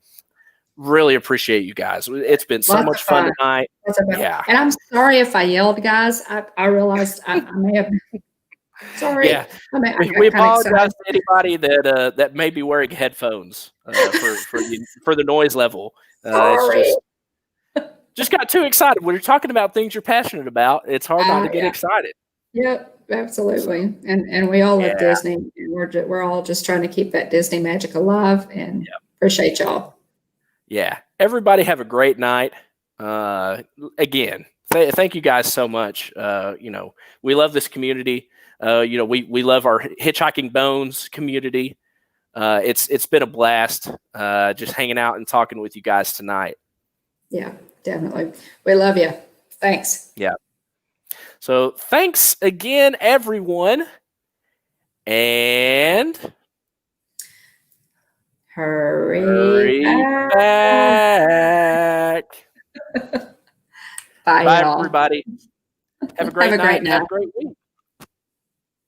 really appreciate you guys. It's been so much fun tonight. Yeah. And I'm sorry if I yelled, guys. I realized I may have. Sorry. Yeah. We apologize to anybody that may be wearing headphones for the noise level. Sorry. Just got too excited. When you're talking about things you're passionate about, it's hard not to get excited. Yep, absolutely. And we all love Disney. And we're all just trying to keep that Disney magic alive, and appreciate y'all. Yeah. Everybody have a great night. Again, thank you guys so much. We love this community. We love our Hitchhiking Bones community. It's been a blast just hanging out and talking with you guys tonight. Yeah, definitely. We love you. Thanks. Yeah. So thanks again, everyone. And hurry back. Bye, Bye, y'all. everybody. Have a great night. Night. Have a great week.